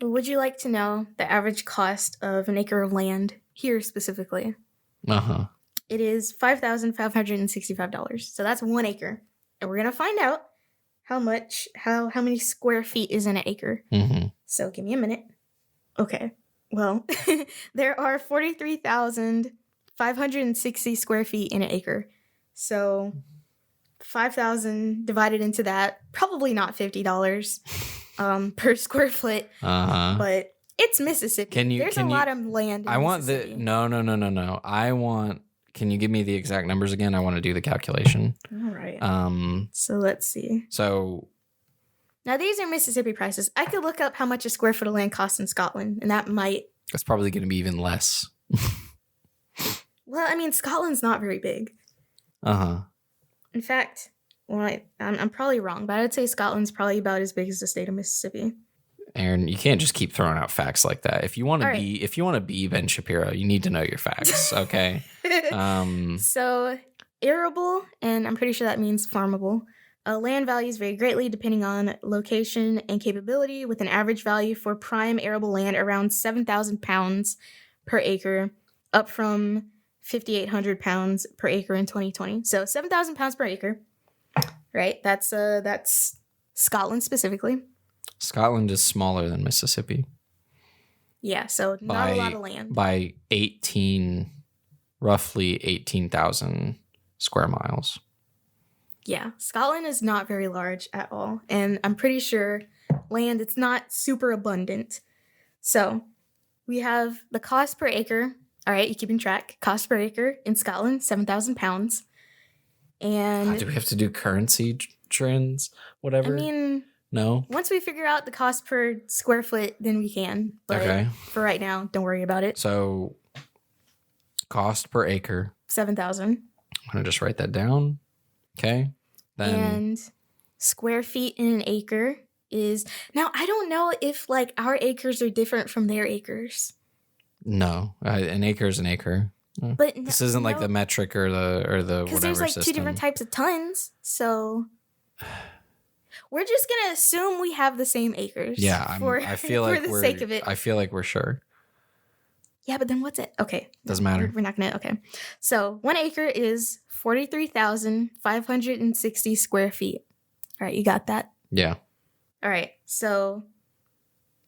Would you like to know the average cost of an acre of land here specifically? It is $5,565. So that's 1 acre. And we're going to find out how many square feet is in an acre. So give me a minute. Okay. Well, there are 43,560 square feet in an acre. So 5,000 divided into that, probably not $50 per square foot, but it's Mississippi. There's a lot of land in Mississippi. No. Can you give me the exact numbers again? I want to do the calculation. All right. So let's see. So now these are Mississippi prices. I could look up how much a square foot of land costs in Scotland, and that's probably going to be even less. Well, I mean, Scotland's not very big. In fact, I'm probably wrong, but I'd say Scotland's probably about as big as the state of Mississippi. Aaron, you can't just keep throwing out facts like that. If you want to be Ben Shapiro, you need to know your facts, okay? So arable, and I'm pretty sure that means farmable. Land values vary greatly depending on location and capability, with an average value for prime arable land around 7,000 pounds per acre, up from 5,800 pounds per acre in 2020. So 7,000 pounds per acre, right? That's Scotland specifically. Scotland is smaller than Mississippi. Yeah, so not a lot of land. By roughly 18,000 square miles. Yeah, Scotland is not very large at all. And I'm pretty sure land, it's not super abundant. So we have the cost per acre. All right, you keeping track. Cost per acre in Scotland, 7,000 pounds. And do we have to do currency trends? Whatever? I mean, no. Once we figure out the cost per square foot, then we can. But for right now, don't worry about it. So cost per acre. 7,000. I'm going to just write that down. Okay. And square feet in an acre is... Now, I don't know if like our acres are different from their acres. No. An acre is an acre. But this isn't like the metric or the whatever because there's like system. 2 different types of tons. So... We're just going to assume we have the same acres. Yeah, I feel like for the sake of it. I feel like we're sure. Yeah, but then what's it? Okay. Doesn't matter. We're not going to. Okay. So 1 acre is 43,560 square feet. All right, you got that? Yeah. All right. So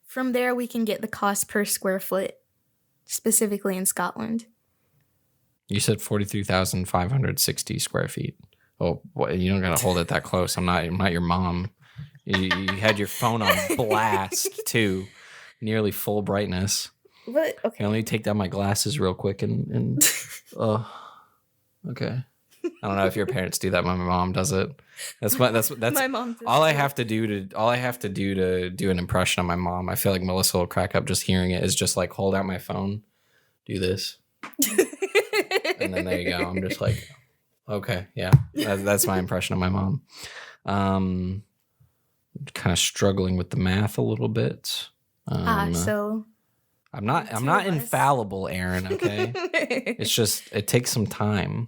from there, we can get the cost per square foot, specifically in Scotland. You said 43,560 square feet. Oh, you don't gotta hold it that close. I'm not your mom. You had your phone on blast too, nearly full brightness. But okay. Let me take down my glasses real quick and okay. I don't know if your parents do that. My mom does it. That's my mom does all I have to do to do an impression of my mom. I feel like Melissa will crack up just hearing it. Is just like hold out my phone, do this, and then there you go. I'm just like. Okay, yeah, that's my impression of my mom. Kind of struggling with the math a little bit. So I'm not infallible, Aaron. Okay, it's just it takes some time.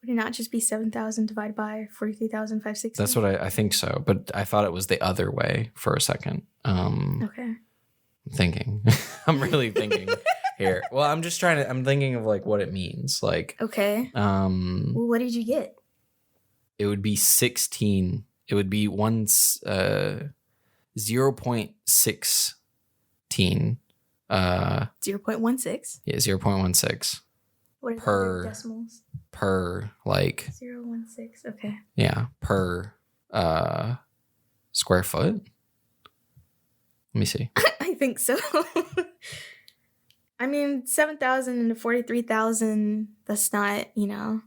Would it not just be 7,000 divided by 43,560? That's what I think so, but I thought it was the other way for a second. Okay. I'm thinking. I'm really thinking. Here. Well, I'm thinking of like what it means. Like, okay. Well, what did you get? It would be 16. It would be 0.16. 0.16. 0.16? Yeah, 0.16. What are the decimals? Per like 0.16. Okay. Yeah, per square foot. Let me see. I think so. I mean, 7,000 into 43,000, that's not, Yeah.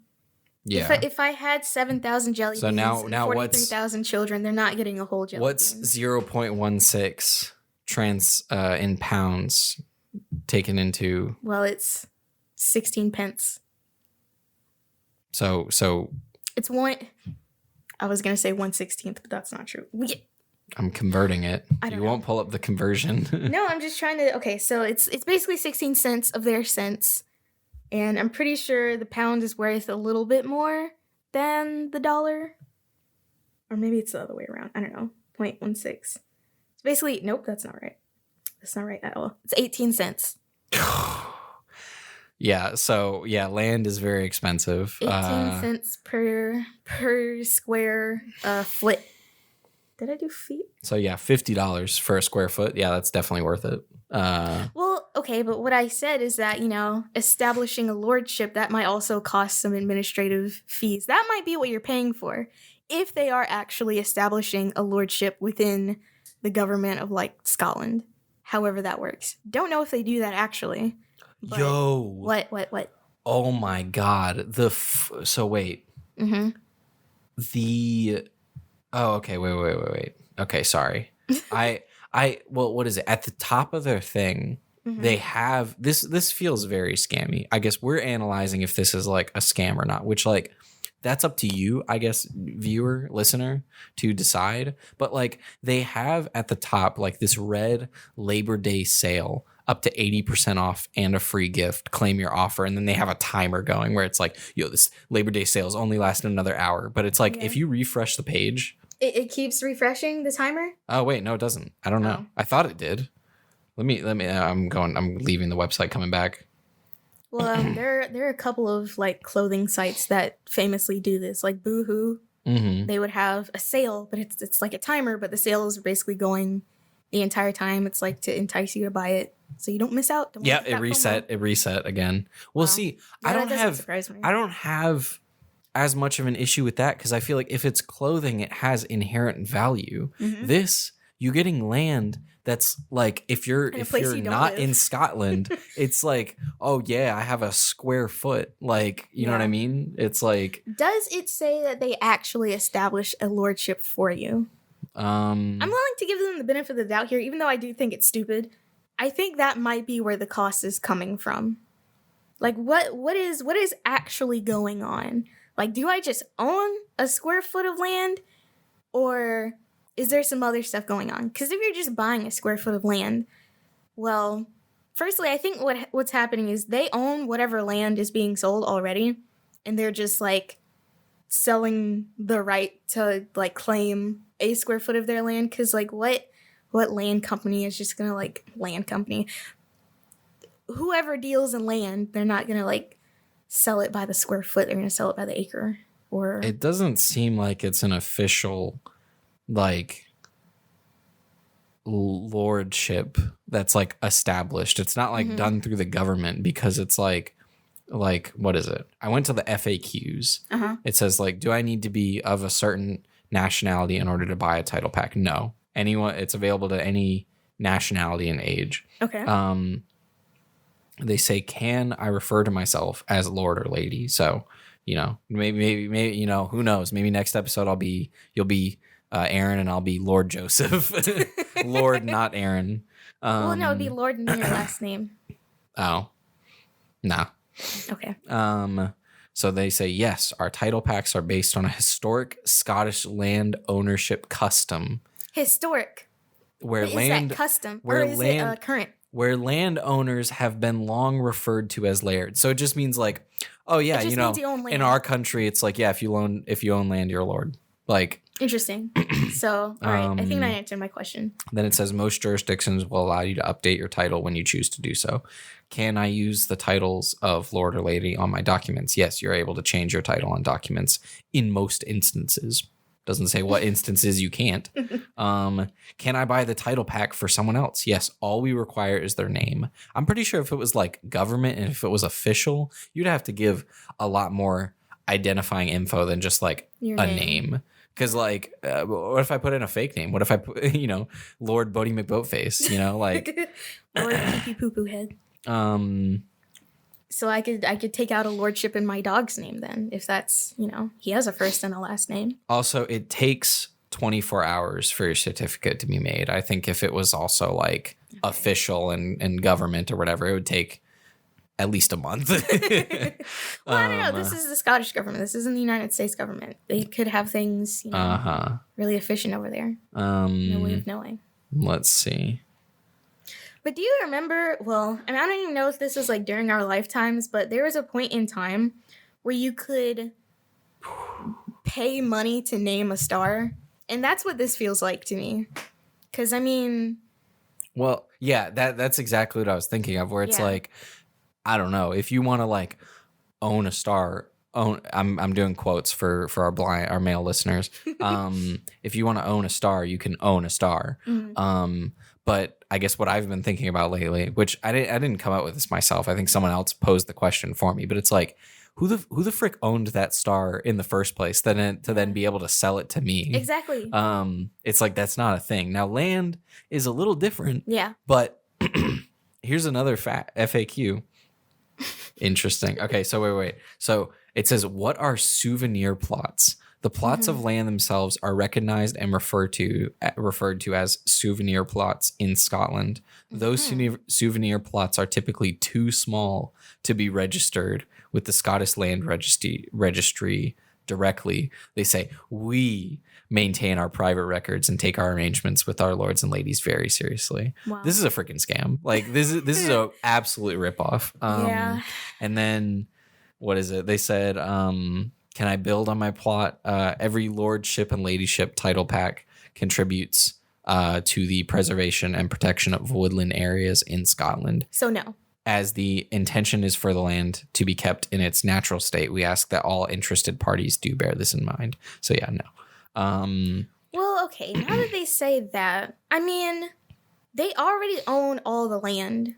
If I had 7,000 jelly beans and 43,000 children, they're not getting a whole jelly What's bean. 0.16 in pounds taken into? Well, it's 16 pence. So it's I was going to say 1/16th, but that's not true. I'm converting it. You won't pull up the conversion. No, I'm just trying to. Okay, so it's basically 16 cents of their cents, and I'm pretty sure the pound is worth a little bit more than the dollar, or maybe it's the other way around. I don't know. 0.16. It's basically nope. That's not right. That's not right at all. It's 18 cents. Yeah. So yeah, land is very expensive. 18 cents per square foot. Did I do feet? So yeah, $50 for a square foot. Yeah, that's definitely worth it. Well, okay, but what I said is that, establishing a lordship, that might also cost some administrative fees. That might be what you're paying for. if they are actually establishing a lordship within the government of like Scotland, however that works. Don't know if they do that actually. Yo. What? Oh my God. So wait. Mm-hmm. Oh, okay. Wait. Okay, sorry. Well, what is it? At the top of their thing, they have this feels very scammy. I guess we're analyzing if this is like a scam or not, which like that's up to you, I guess, viewer, listener, to decide. But like they have at the top like this red Labor Day sale up to 80% off and a free gift. Claim your offer. And then they have a timer going where it's like, yo, this Labor Day sales only last another hour. But it's like if you refresh the page, it keeps refreshing the timer. Oh wait, no, it doesn't. I don't know. I thought it did. Let me. I'm leaving the website, coming back. Well, there are a couple of like clothing sites that famously do this, like Boohoo. Mm-hmm. They would have a sale, but it's like a timer, but the sales are basically going the entire time. It's like to entice you to buy it, so you don't miss out. It reset. It reset again. Well, see, I don't have as much of an issue with that because I feel like if it's clothing, it has inherent value. This, you're getting land that's like if you're not in Scotland, it's like, oh yeah, I have a square foot. Like, you know what I mean? It's like, does it say that they actually establish a lordship for you? I'm willing to give them the benefit of the doubt here, even though I do think it's stupid. I think that might be where the cost is coming from. Like, what is actually going on? Like, do I just own a square foot of land, or is there some other stuff going on? Because if you're just buying a square foot of land, well, firstly, I think what's happening is they own whatever land is being sold already, and they're just like selling the right to like claim a square foot of their land. Because like what land company is just gonna like land company? Whoever deals in land, they're not gonna like sell it by the square foot. They're gonna sell it by the acre. Or it doesn't seem like it's an official like lordship that's like established. It's not like done through the government because it's like what is it? I went to the FAQs. It says like, do I need to be of a certain nationality in order to buy a title pack? No. Anyone, it's available to any nationality and age. Okay. They say, can I refer to myself as Lord or Lady? So, you know, maybe, you know, who knows? Maybe next episode you'll be Arin and I'll be Lord Joseph. Lord, not Arin. Well, no, it'd be Lord and then your last name. Oh, nah. Okay. So they say, yes, our title packs are based on a historic Scottish land ownership custom. Historic. Where is land that custom where or is land it current? Where landowners have been long referred to as lairds. So it just means like, oh yeah, you know, in our country, it's like, yeah, if you own land, you're a lord. Like, interesting. So, all right, I think that answered my question. Then it says most jurisdictions will allow you to update your title when you choose to do so. Can I use the titles of Lord or Lady on my documents? Yes, you're able to change your title on documents in most instances. Doesn't say what instances you can't. Can I buy the title pack for someone else? Yes, all we require is their name. I'm pretty sure if it was like government and if it was official, you'd have to give a lot more identifying info than just like your name. Because like, what if I put in a fake name? What if I put, you know, Lord Bodie McBoatface, you know, like. Lord Pee Poo Poo Head. So I could take out a lordship in my dog's name then, if that's, you know, he has a first and a last name. Also, it takes 24 hours for your certificate to be made. I think if it was also like official and government or whatever, it would take at least a month. Well, I don't know. This is the Scottish government. This isn't the United States government. They could have things, you know, really efficient over there. No way of knowing. Let's see. But do you remember, well, I mean, I don't even know if this was like during our lifetimes, but there was a point in time where you could pay money to name a star. And that's what this feels like to me. Because, I mean. Well, yeah, that's exactly what I was thinking of, where it's like, I don't know, if you want to like own a star, I'm doing quotes for our male listeners. If you want to own a star, you can own a star. But I guess what I've been thinking about lately, which I didn't come up with this myself. I think someone else posed the question for me, but it's like, who the frick owned that star in the first place to then be able to sell it to me? Exactly. It's like that's not a thing. Now land is a little different. Yeah. But here's another FAQ. Interesting. Okay, so wait. So it says, what are souvenir plots? The plots of land themselves are recognized and referred to as souvenir plots in Scotland. Those souvenir plots are typically too small to be registered with the Scottish Land Registry directly. They say, we maintain our private records and take our arrangements with our lords and ladies very seriously. Wow. This is a freaking scam. Like this is a absolute ripoff. Yeah. And then what is it? They said, can I build on my plot? Every lordship and ladyship title pack contributes to the preservation and protection of woodland areas in Scotland. So no. As the intention is for the land to be kept in its natural state, we ask that all interested parties do bear this in mind. So yeah, no. Well, okay, now that they say that, I mean, they already own all the land.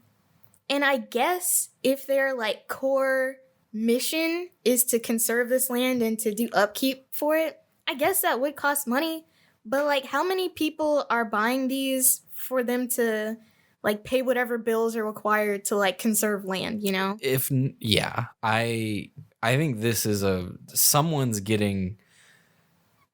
And I guess if their like core mission is to conserve this land and to do upkeep for it, I guess that would cost money. But like, how many people are buying these for them to like pay whatever bills are required to like conserve land, you know? I think this is someone's getting,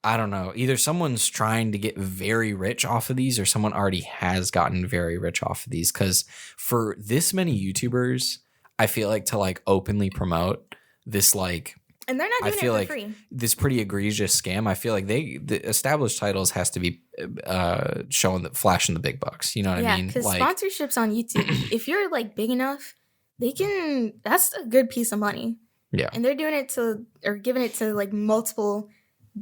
I don't know, either someone's trying to get very rich off of these or someone already has gotten very rich off of these. Because for this many YouTubers, I feel like to like openly promote this like, and they're not doing it for free. This pretty egregious scam. I feel like the established titles has to be flashing the big bucks. You know what I mean? Because sponsorships on YouTube, if you're like big enough, that's a good piece of money. Yeah. And they're doing it giving it to like multiple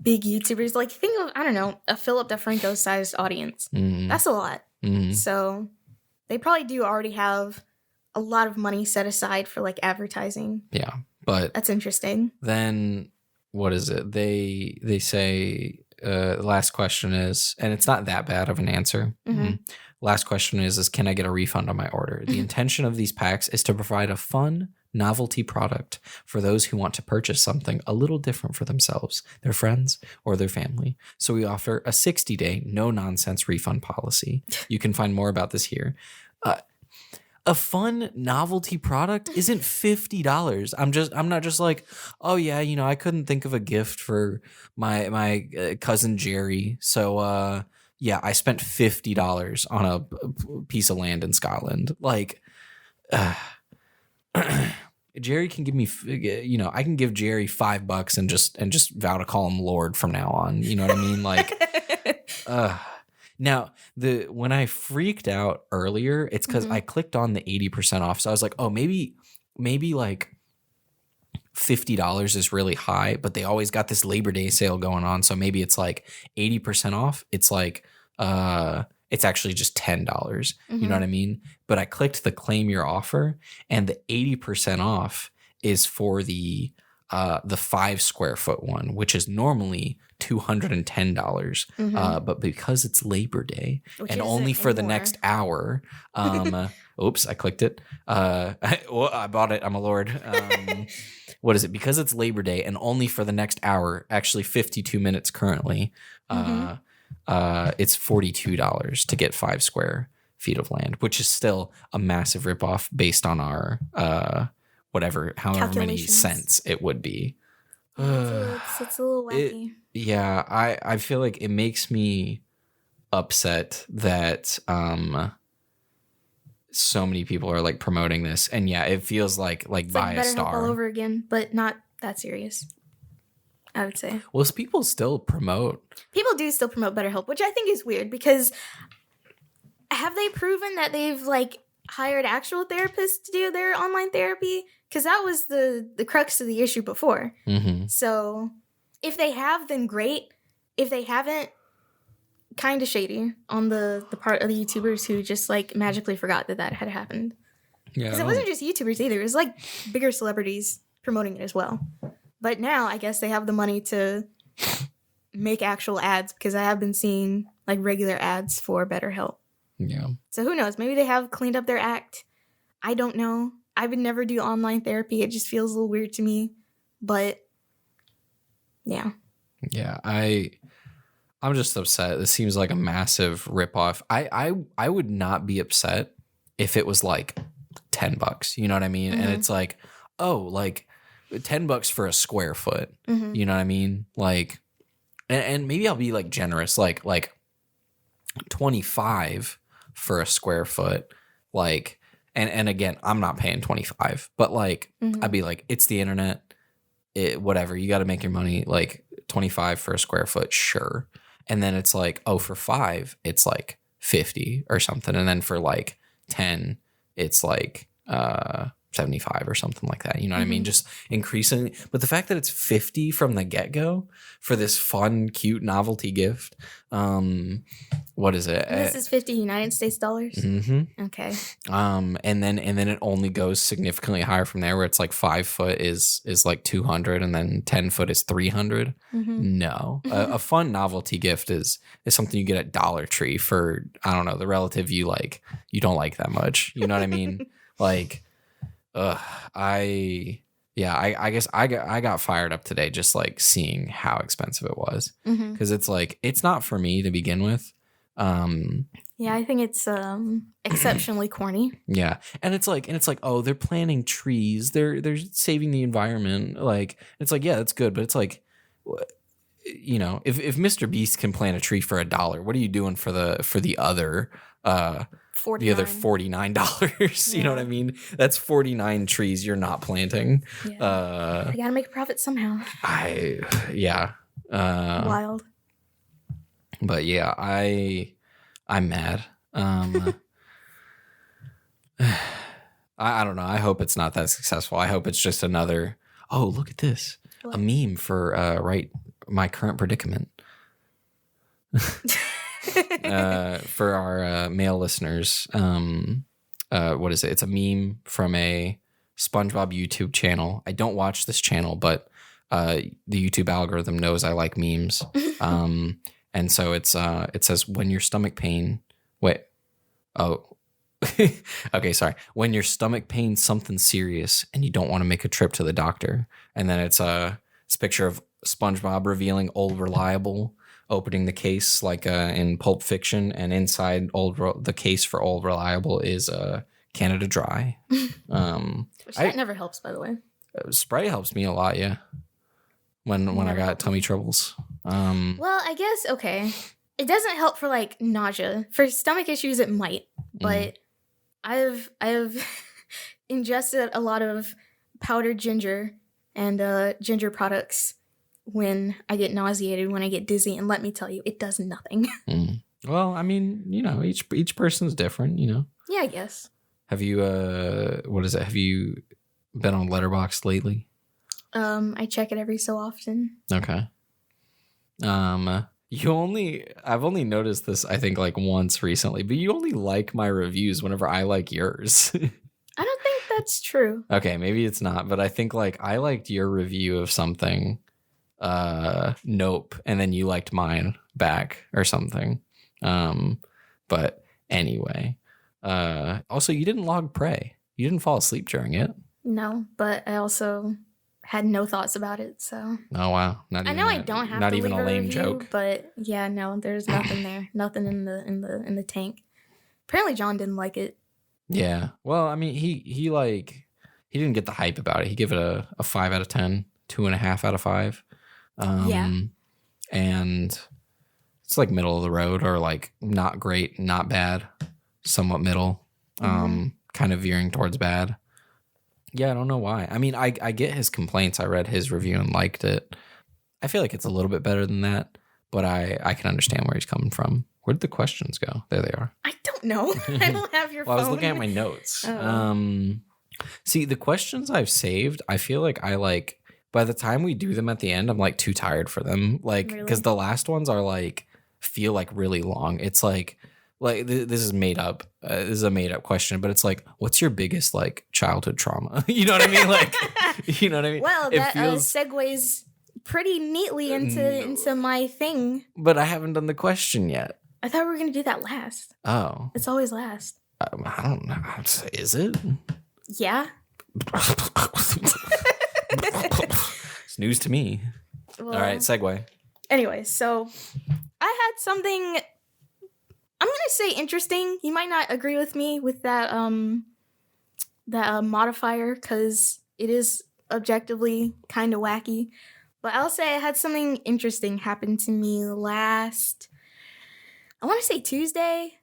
big YouTubers. Like think of, I don't know, a Philip DeFranco sized audience. Mm-hmm. That's a lot. Mm-hmm. So they probably do already have a lot of money set aside for like advertising. Yeah. But that's interesting. Then what is it? They say last question is, and it's not that bad of an answer. Mm-hmm. Last question is can I get a refund on my order? The intention of these packs is to provide a fun novelty product for those who want to purchase something a little different for themselves, their friends, or their family. So we offer a 60-day no-nonsense refund policy. You can find more about this here. A fun novelty product isn't $50. I'm not just like, oh yeah, you know, I couldn't think of a gift for my cousin Jerry, so yeah, I spent $50 on a piece of land in Scotland. Like, Jerry can give me, you know, I can give Jerry $5 and just vow to call him Lord from now on. You know what I mean? Like, now, when I freaked out earlier, it's because I clicked on the 80% off. So I was like, oh, maybe like $50 is really high, but they always got this Labor Day sale going on. So maybe it's like 80% off. It's like, it's actually just $10. You know what I mean? But I clicked the claim your offer, and the 80% off is for the 5 square foot one, which is normally $210. But because it's Labor Day and only for the next hour, oops, I clicked it. I bought it. I'm a lord. What is it? Because it's Labor Day and only for the next hour, actually 52 minutes currently, it's $42 to get 5 square feet of land, which is still a massive ripoff based on our however many cents it would be. It's a little wacky. I feel like it makes me upset that so many people are like promoting this, and yeah, it feels like buy a star all over again, but not that serious, I would say. Well, people still promote. People do still promote BetterHelp, which I think is weird because have they proven that they've like hired actual therapists to do their online therapy? Because that was the crux of the issue before. So if they have, then great. If they haven't, kind of shady on the part of the YouTubers who just like magically forgot that had happened. Yeah, because it wasn't just YouTubers either. It was like bigger celebrities promoting it as well. But now I guess they have the money to make actual ads, because I have been seeing like regular ads for BetterHelp. Yeah. So who knows? Maybe they have cleaned up their act. I don't know. I would never do online therapy. It just feels a little weird to me. But yeah. Yeah, I'm just upset. This seems like a massive ripoff. I would not be upset if it was like $10. You know what I mean? And it's like, oh, like $10 for a square foot. You know what I mean? Like, and maybe I'll be like generous, like 25 for a square foot. Like, and again, I'm not paying 25, but like, I'd be like, it's the internet. Whatever, you got to make your money. Like 25 for a square foot, sure. And then it's like, oh, for 5, it's like 50 or something. And then for like 10, it's like 75 or something like that. You know what I mean? Just increasing. But the fact that it's 50 from the get-go for this fun, cute novelty gift. What is it? This is 50 United States dollars. Okay. And then it only goes significantly higher from there, where it's like 5 foot is like 200, and then 10 foot is 300. No, a fun novelty gift is something you get at Dollar Tree for, I don't know, the relative you don't like that much. You know what I mean? Like, I guess I got fired up today just like seeing how expensive it was, because it's like, it's not for me to begin with. Yeah, I think it's exceptionally corny. Yeah, and it's like, oh, they're planting trees, they're saving the environment. Like, it's like, yeah, that's good, but it's like, you know, if Mr. Beast can plant a tree for $1, what are you doing for the other the other $49? You know what I mean? That's 49 trees you're not planting. Yeah. I gotta make a profit somehow. Wild. But yeah, I'm mad. I don't know. I hope it's not that successful. I hope it's just another, oh, look at this. What? A meme for my current predicament. For our male listeners, what is it? It's a meme from a SpongeBob YouTube channel. I don't watch this channel, but the YouTube algorithm knows I like memes. And so it says, when your stomach pain, okay, sorry. When your stomach pains something serious and you don't want to make a trip to the doctor. And then it's a picture of SpongeBob revealing Old Reliable, opening the case like in Pulp Fiction, and inside the case for Old Reliable is Canada Dry. Which that never helps, by the way. Sprite helps me a lot, yeah. When I got tummy troubles. Well, I guess, okay. It doesn't help for like nausea. For stomach issues, it might. But I've ingested a lot of powdered ginger and ginger products when I get nauseated, when I get dizzy, and let me tell you, it does nothing. Well, I mean, you know, each person's different, you know. Yeah, I guess. Have you Have you been on Letterboxd lately? I check it every so often. Okay. I've only noticed this, I think, like once recently, but you only like my reviews whenever I like yours. I don't think that's true. Okay, maybe it's not, but I think like I liked your review of something, Nope, and then you liked mine back or something. But anyway, also you didn't log Prey. You didn't fall asleep during it. No, but I also had no thoughts about it, so. Oh wow! I know I don't have not to even leave a lame review, joke. But yeah, no, there's nothing there, nothing in the tank. Apparently, John didn't like it. Yeah, well, I mean, he didn't get the hype about it. He gave it a 5 out of 10, 2.5 out of 5. Yeah, and it's like middle of the road, or like not great, not bad, somewhat middle, kind of veering towards bad. Yeah, I don't know why. I mean, I get his complaints. I read his review and liked it. I feel like it's a little bit better than that, but I can understand where he's coming from. Where did the questions go? There they are. I don't know. I don't have your phone. I was looking at my notes. Oh. See, the questions I've saved, I feel like by the time we do them at the end, I'm like too tired for them. Like, because the last ones are like, feel like really long. It's like this is made up. This is a made up question, but it's like, what's your biggest like childhood trauma? You know what I mean? Like, you know what I mean? Well, that segues pretty neatly into my thing. But I haven't done the question yet. I thought we were gonna do that last. Oh, it's always last. I don't know. Is it? Yeah. It's news to me. Well, All right, segue. Anyway, so I had something, I'm going to say interesting. You might not agree with me with that modifier because it is objectively kind of wacky. But I'll say I had something interesting happen to me last, I want to say Tuesday.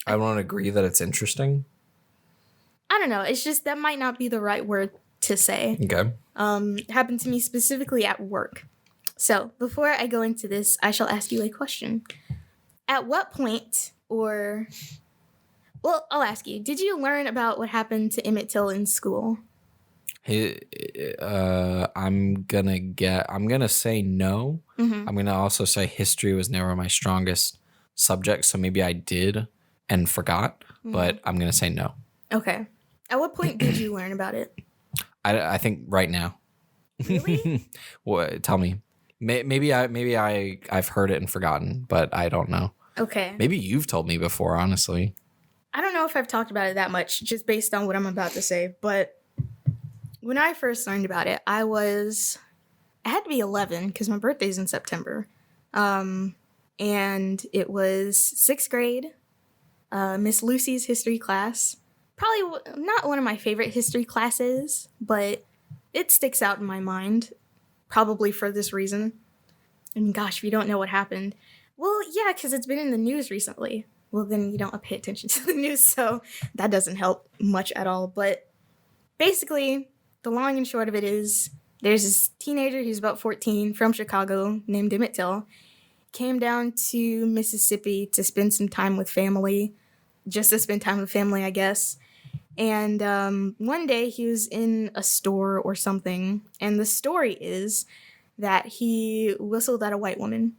I want to agree that it's interesting. I don't know. It's just that might not be the right word to say. Okay. It happened to me specifically at work. So before I go into this, I shall ask you a question. At what point, I'll ask you, did you learn about what happened to Emmett Till in school? I'm gonna say no. Mm-hmm. I'm gonna also say history was never my strongest subject, so maybe I did and forgot, but I'm gonna say no. Okay. At what point did you learn about it? I think right now. Really? What? Tell me. Maybe I've heard it and forgotten, but I don't know. Okay. Maybe you've told me before, honestly. I don't know if I've talked about it that much, just based on what I'm about to say, but when I first learned about it, I had to be 11 because my birthday's in September. And it was 6th grade, Miss Lucy's history class. Probably not one of my favorite history classes, but it sticks out in my mind, probably for this reason. And gosh, if you don't know what happened, well, yeah, because it's been in the news recently. Well, then you don't pay attention to the news, so that doesn't help much at all. But basically, the long and short of it is, there's this teenager who's about 14 from Chicago named Emmett Till. Came down to Mississippi to spend some time with family, just to spend time with family, I guess. And one day he was in a store or something, and the story is that he whistled at a white woman,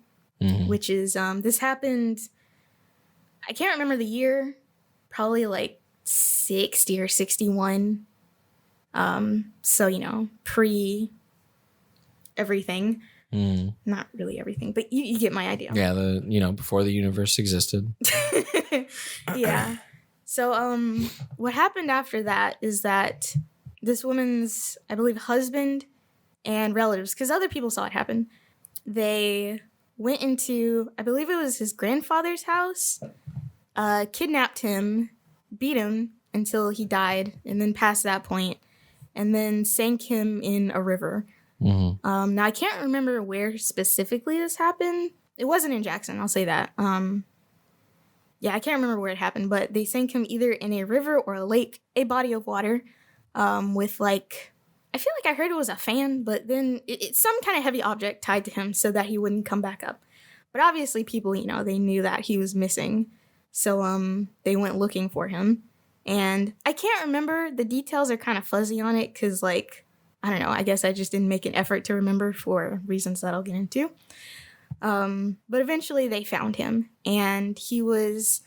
which is, this happened, I can't remember the year, probably like 60 or 61. So, pre everything. Not really everything, but you get my idea. Yeah, before the universe existed. Yeah. So, what happened after that is that this woman's, I believe, husband and relatives, because other people saw it happen, they went into, I believe it was his grandfather's house, kidnapped him, beat him until he died, and then past that point, and then sank him in a river. Now, I can't remember where specifically this happened. It wasn't in Jackson, I'll say that. Yeah, I can't remember where it happened, but they sank him either in a river or a lake, a body of water, with I feel like I heard it was a fan, but then it's some kind of heavy object tied to him so that he wouldn't come back up. But obviously people, they knew that he was missing. So they went looking for him. And I can't remember, the details are kind of fuzzy on it because, I don't know, I guess I just didn't make an effort to remember for reasons that I'll get into. But eventually they found him, and he was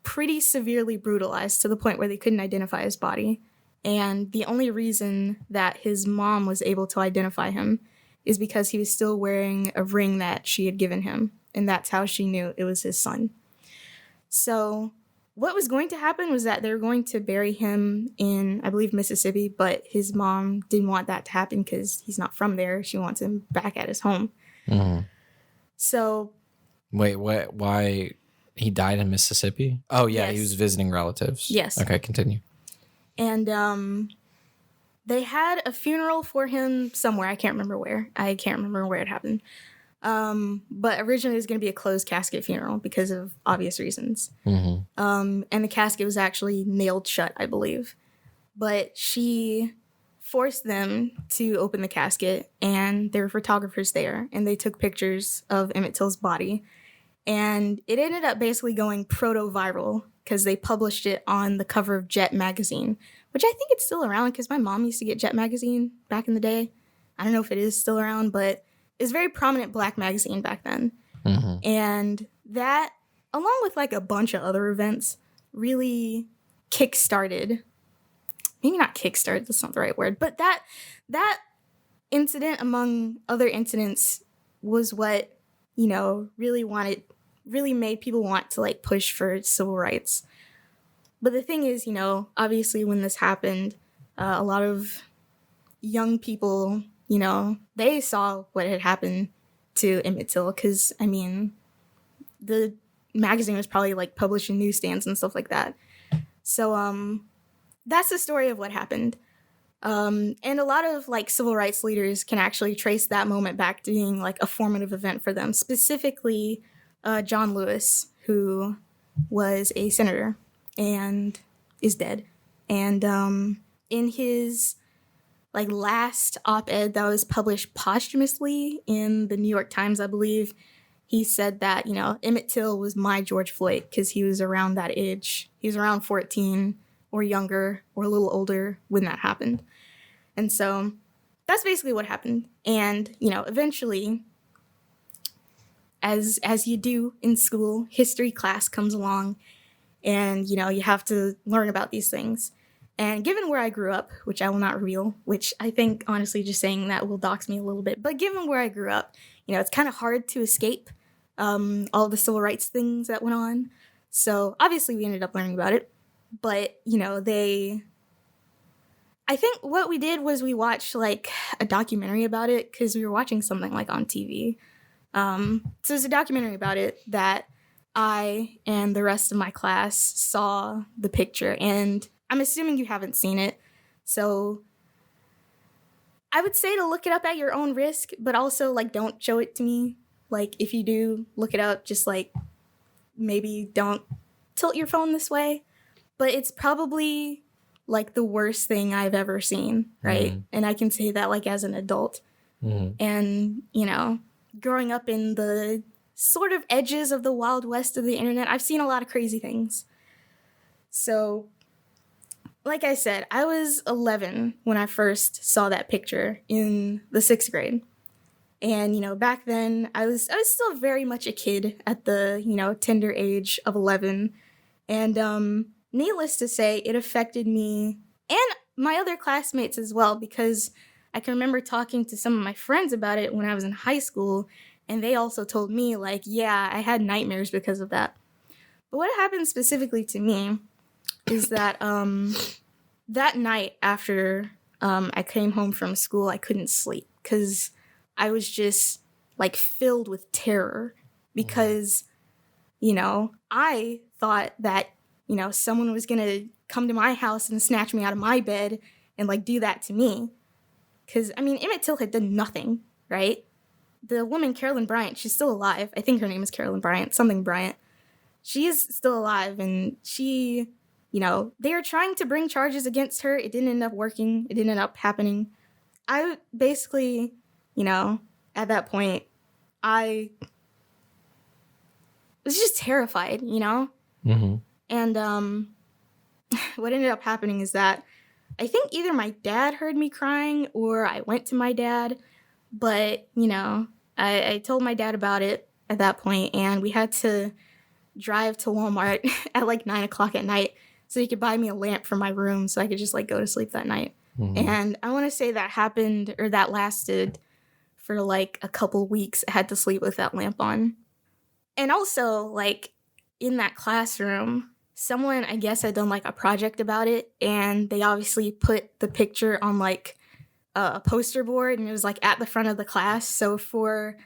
pretty severely brutalized to the point where they couldn't identify his body. And the only reason that his mom was able to identify him is because he was still wearing a ring that she had given him, and that's how she knew it was his son. So what was going to happen was that they were going to bury him in, I believe, Mississippi, but his mom didn't want that to happen because he's not from there. She wants him back at his home. So, wait, what? Why he died in Mississippi? Oh yeah, yes. He was visiting relatives. Yes. Okay, continue. And they had a funeral for him somewhere. I can't remember where. It happened. But originally it was going to be a closed casket funeral because of obvious reasons. And the casket was actually nailed shut, I believe. But she forced them to open the casket, and there were photographers there, and they took pictures of Emmett Till's body. And it ended up basically going proto-viral because they published it on the cover of Jet magazine, which I think it's still around because my mom used to get Jet magazine back in the day. I don't know if it is still around, but it's a very prominent black magazine back then. And that, along with a bunch of other events, really kickstarted, maybe not kickstart, that's not the right word, but that incident, among other incidents, was what, really made people want to push for civil rights. But the thing is, obviously when this happened, a lot of young people they saw what had happened to Emmett Till, because, I mean, the magazine was probably, like, published in newsstands and stuff like that. So, that's the story of what happened. And a lot of, like, civil rights leaders can actually trace that moment back to being, like, a formative event for them. Specifically, John Lewis, who was a senator and is dead. And in his, like, last op-ed that was published posthumously in the New York Times, I believe, he said that, Emmett Till was my George Floyd, because he was around that age. He was around 14 or younger or a little older when that happened. And so that's basically what happened. And, eventually, as you do in school, history class comes along, and, you have to learn about these things. And given where I grew up, which I will not reveal, which I think, honestly, just saying that will dox me a little bit, but given where I grew up, it's kind of hard to escape all the civil rights things that went on. So obviously we ended up learning about it. But, I think what we did was we watched, like, a documentary about it, because we were watching something, like, on TV. So there's a documentary about it that I and the rest of my class saw the picture, and I'm assuming you haven't seen it. So I would say to look it up at your own risk, but also, like, don't show it to me. Like, if you do look it up, just, like, maybe don't tilt your phone this way. But it's probably, like, the worst thing I've ever seen, right? Mm. And I can say that, like, as an adult. Mm. And, growing up in the sort of edges of the Wild West of the internet, I've seen a lot of crazy things. So, like I said, I was 11 when I first saw that picture in the 6th grade. And, back then, I was still very much a kid at the, tender age of 11. And, needless to say, it affected me and my other classmates as well, because I can remember talking to some of my friends about it when I was in high school, and they also told me, like, yeah, I had nightmares because of that. But what happened specifically to me is that that night after I came home from school, I couldn't sleep because I was just, like, filled with terror because, I thought that someone was going to come to my house and snatch me out of my bed and, like, do that to me. Because, I mean, Emmett Till had done nothing, right? The woman, Carolyn Bryant, she's still alive. I think her name is Carolyn Bryant, something Bryant. She is still alive, and she, they are trying to bring charges against her. It didn't end up working. It didn't end up happening. I basically, at that point, I was just terrified, Mm-hmm. And what ended up happening is that I think either my dad heard me crying or I went to my dad. But, I told my dad about it at that point, and we had to drive to Walmart at like 9 o'clock at night so he could buy me a lamp for my room so I could just, like, go to sleep that night. Mm-hmm. And I want to say that lasted for like a couple weeks. I had to sleep with that lamp on. And also, like, in that classroom, someone, I guess, had done, like, a project about it, and they obviously put the picture on, like, a poster board, and it was, like, at the front of the class. So for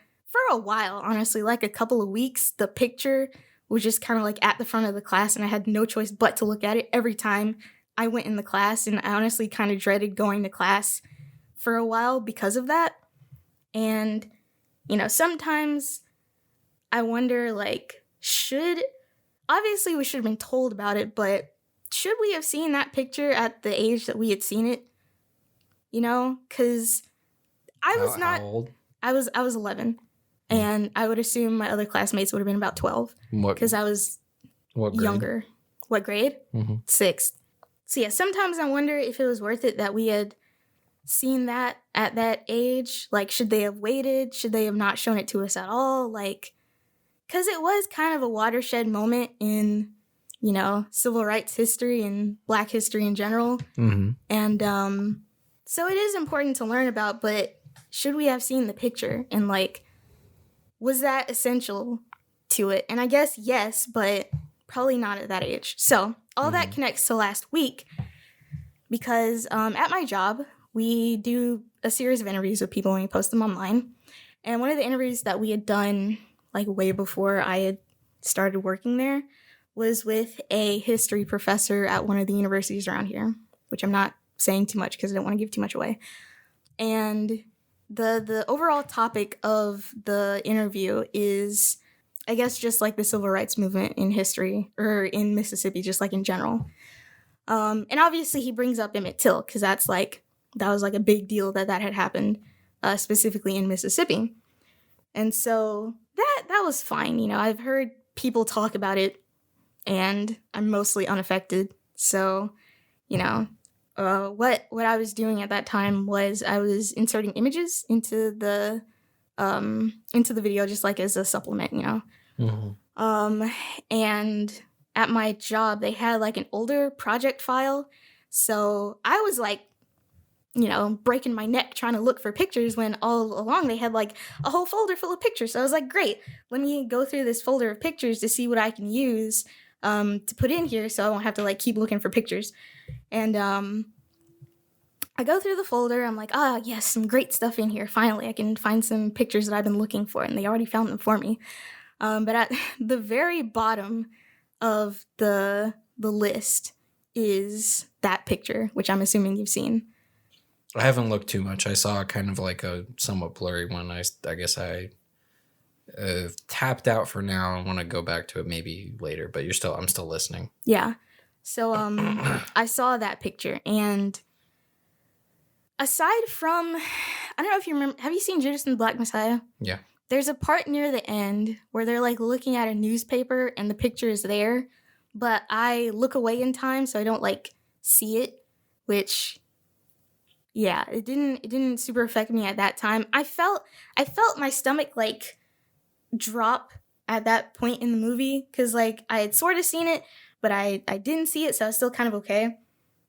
a while, honestly, like a couple of weeks, the picture was just kind of, like, at the front of the class, and I had no choice but to look at it every time I went in the class, and I honestly kind of dreaded going to class for a while because of that. And, sometimes I wonder, like, obviously we should have been told about it, but should we have seen that picture at the age that we had seen it? Because I was not... How old? I was 11, and I would assume my other classmates would have been about 12. Because I was younger. What grade? Mm-hmm. 6th. So yeah, sometimes I wonder if it was worth it that we had seen that at that age. Like, should they have waited? Should they have not shown it to us at all? Like, because it was kind of a watershed moment in, civil rights history and Black history in general. Mm-hmm. And so it is important to learn about, but should we have seen the picture? And, like, was that essential to it? And I guess yes, but probably not at that age. So all that connects to last week because at my job, we do a series of interviews with people and we post them online. And one of the interviews that we had done like way before I had started working there was with a history professor at one of the universities around here, which I'm not saying too much because I don't want to give too much away. And the overall topic of the interview is, I guess, just like the civil rights movement in history or in Mississippi, just like in general. And obviously he brings up Emmett Till because that was like a big deal that had happened, specifically in Mississippi. And so that was fine. You know, I've heard people talk about it and I'm mostly unaffected. So, you know, what I was doing at that time was I was inserting images into the video just like as a supplement, you know. Mm-hmm. And at my job, they had like an older project file. So I was like, you know, breaking my neck trying to look for pictures when all along they had like a whole folder full of pictures. So I was like, great, let me go through this folder of pictures to see what I can use to put in here so I won't have to like keep looking for pictures. And I go through the folder. I'm like, yes, some great stuff in here. Finally, I can find some pictures that I've been looking for. And they already found them for me. But at the very bottom of the list is that picture, which I'm assuming you've seen. I haven't looked too much. I saw kind of like a somewhat blurry one. I guess I tapped out for now. I want to go back to it maybe later, but I'm still listening. Yeah. So I saw that picture, and aside from, I don't know if you remember, have you seen Judas and the Black Messiah? Yeah. There's a part near the end where they're like looking at a newspaper and the picture is there, but I look away in time so I don't like see it, which, yeah, it didn't super affect me at that time. I felt my stomach like drop at that point in the movie because like I had sort of seen it, but I didn't see it, so I was still kind of okay.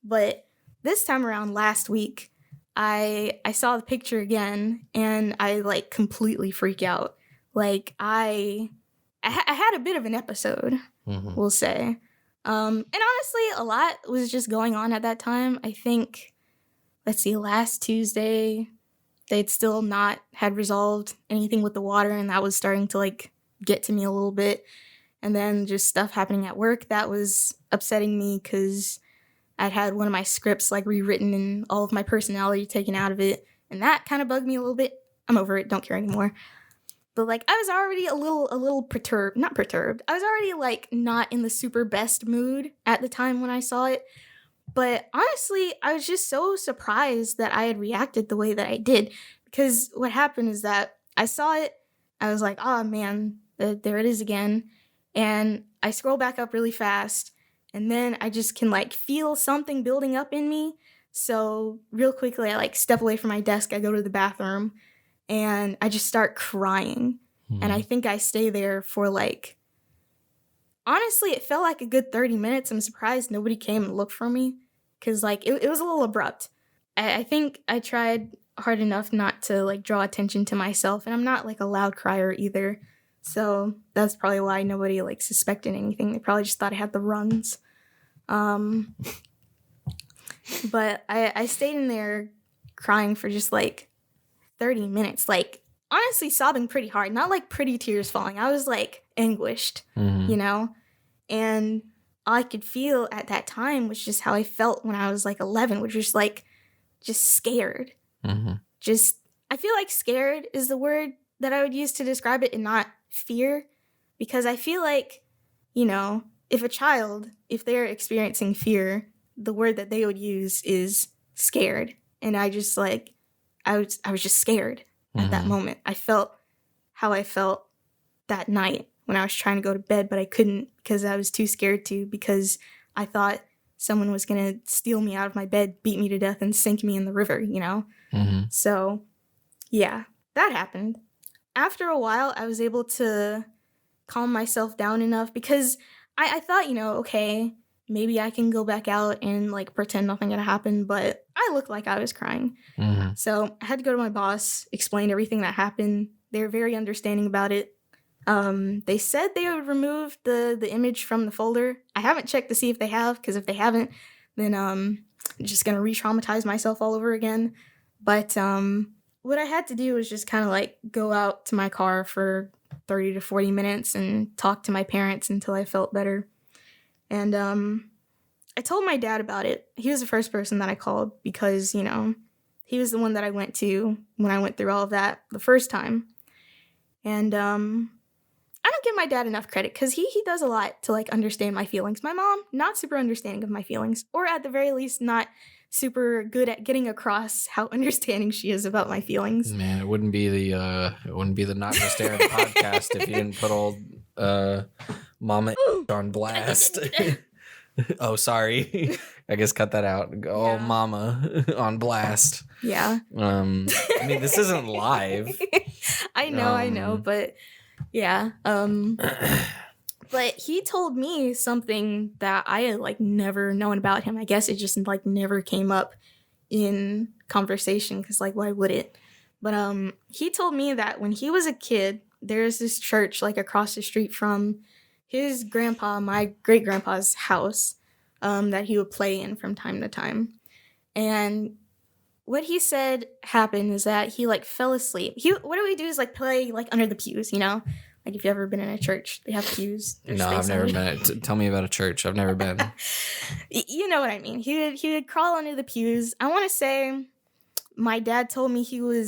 But this time around last week, I saw the picture again and I like completely freak out. Like I had a bit of an episode, mm-hmm. we'll say. And honestly, a lot was just going on at that time. I think, let's see, last Tuesday, they'd still not had resolved anything with the water, and that was starting to like get to me a little bit. And then just stuff happening at work that was upsetting me because I'd had one of my scripts like rewritten and all of my personality taken out of it, and that kind of bugged me a little bit. I'm over it, don't care anymore. But like I was already a little perturbed, not perturbed. I was already like not in the super best mood at the time when I saw it. But honestly, I was just so surprised that I had reacted the way that I did, because what happened is that I saw it, I was like, oh man, there it is again. And I scroll back up really fast, and then I just can like feel something building up in me. So real quickly, I like step away from my desk, I go to the bathroom, and I just start crying. Mm-hmm. And I think I stay there for like, honestly, it felt like a good 30 minutes. I'm surprised nobody came and looked for me because like it was a little abrupt. I think I tried hard enough not to like draw attention to myself, and I'm not like a loud crier either. So that's probably why nobody like suspected anything. They probably just thought I had the runs. But I stayed in there crying for just like 30 minutes, like honestly sobbing pretty hard, not like pretty tears falling. I was like anguished, mm-hmm. you know? And all I could feel at that time was just how I felt when I was like 11, which was like just scared. Mm-hmm. I feel like scared is the word that I would use to describe it and not fear, because I feel like, you know, if a child, if they're experiencing fear, the word that they would use is scared. And I just like, I was just scared at mm-hmm. that moment. I felt how I felt that night when I was trying to go to bed, but I couldn't because I was too scared to, because I thought someone was going to steal me out of my bed, beat me to death, and sink me in the river, you know? Mm-hmm. So, yeah, that happened. After a while, I was able to calm myself down enough because I thought, you know, okay, maybe I can go back out and like pretend nothing had happened, but I looked like I was crying. Mm-hmm. So I had to go to my boss, explain everything that happened. They were very understanding about it. They said they would remove the image from the folder. I haven't checked to see if they have, because if they haven't, then I'm just going to re-traumatize myself all over again. But what I had to do was just kind of like go out to my car for 30 to 40 minutes and talk to my parents until I felt better. And I told my dad about it. He was the first person that I called because, you know, he was the one that I went to when I went through all of that the first time. And I don't give my dad enough credit because he does a lot to like understand my feelings. My mom, not super understanding of my feelings, or at the very least, not super good at getting across how understanding she is about my feelings. Man, it wouldn't be the Not Just Arin podcast if you didn't put old Mama on blast. Oh, sorry. I guess cut that out. Oh, yeah. Mama on blast. Yeah. I mean, this isn't live. I know, but yeah. But he told me something that I had like never known about him. I guess it just like never came up in conversation because like why would it? But he told me that when he was a kid, there's this church like across the street from his grandpa, my great grandpa's house, that he would play in from time to time. And what he said happened is that he like fell asleep. What do we do is like play like under the pews, you know? Like if you've ever been in a church, they have pews. No, I've never been. Tell me about a church. I've never been. You know what I mean. He would crawl under the pews. I want to say my dad told me he could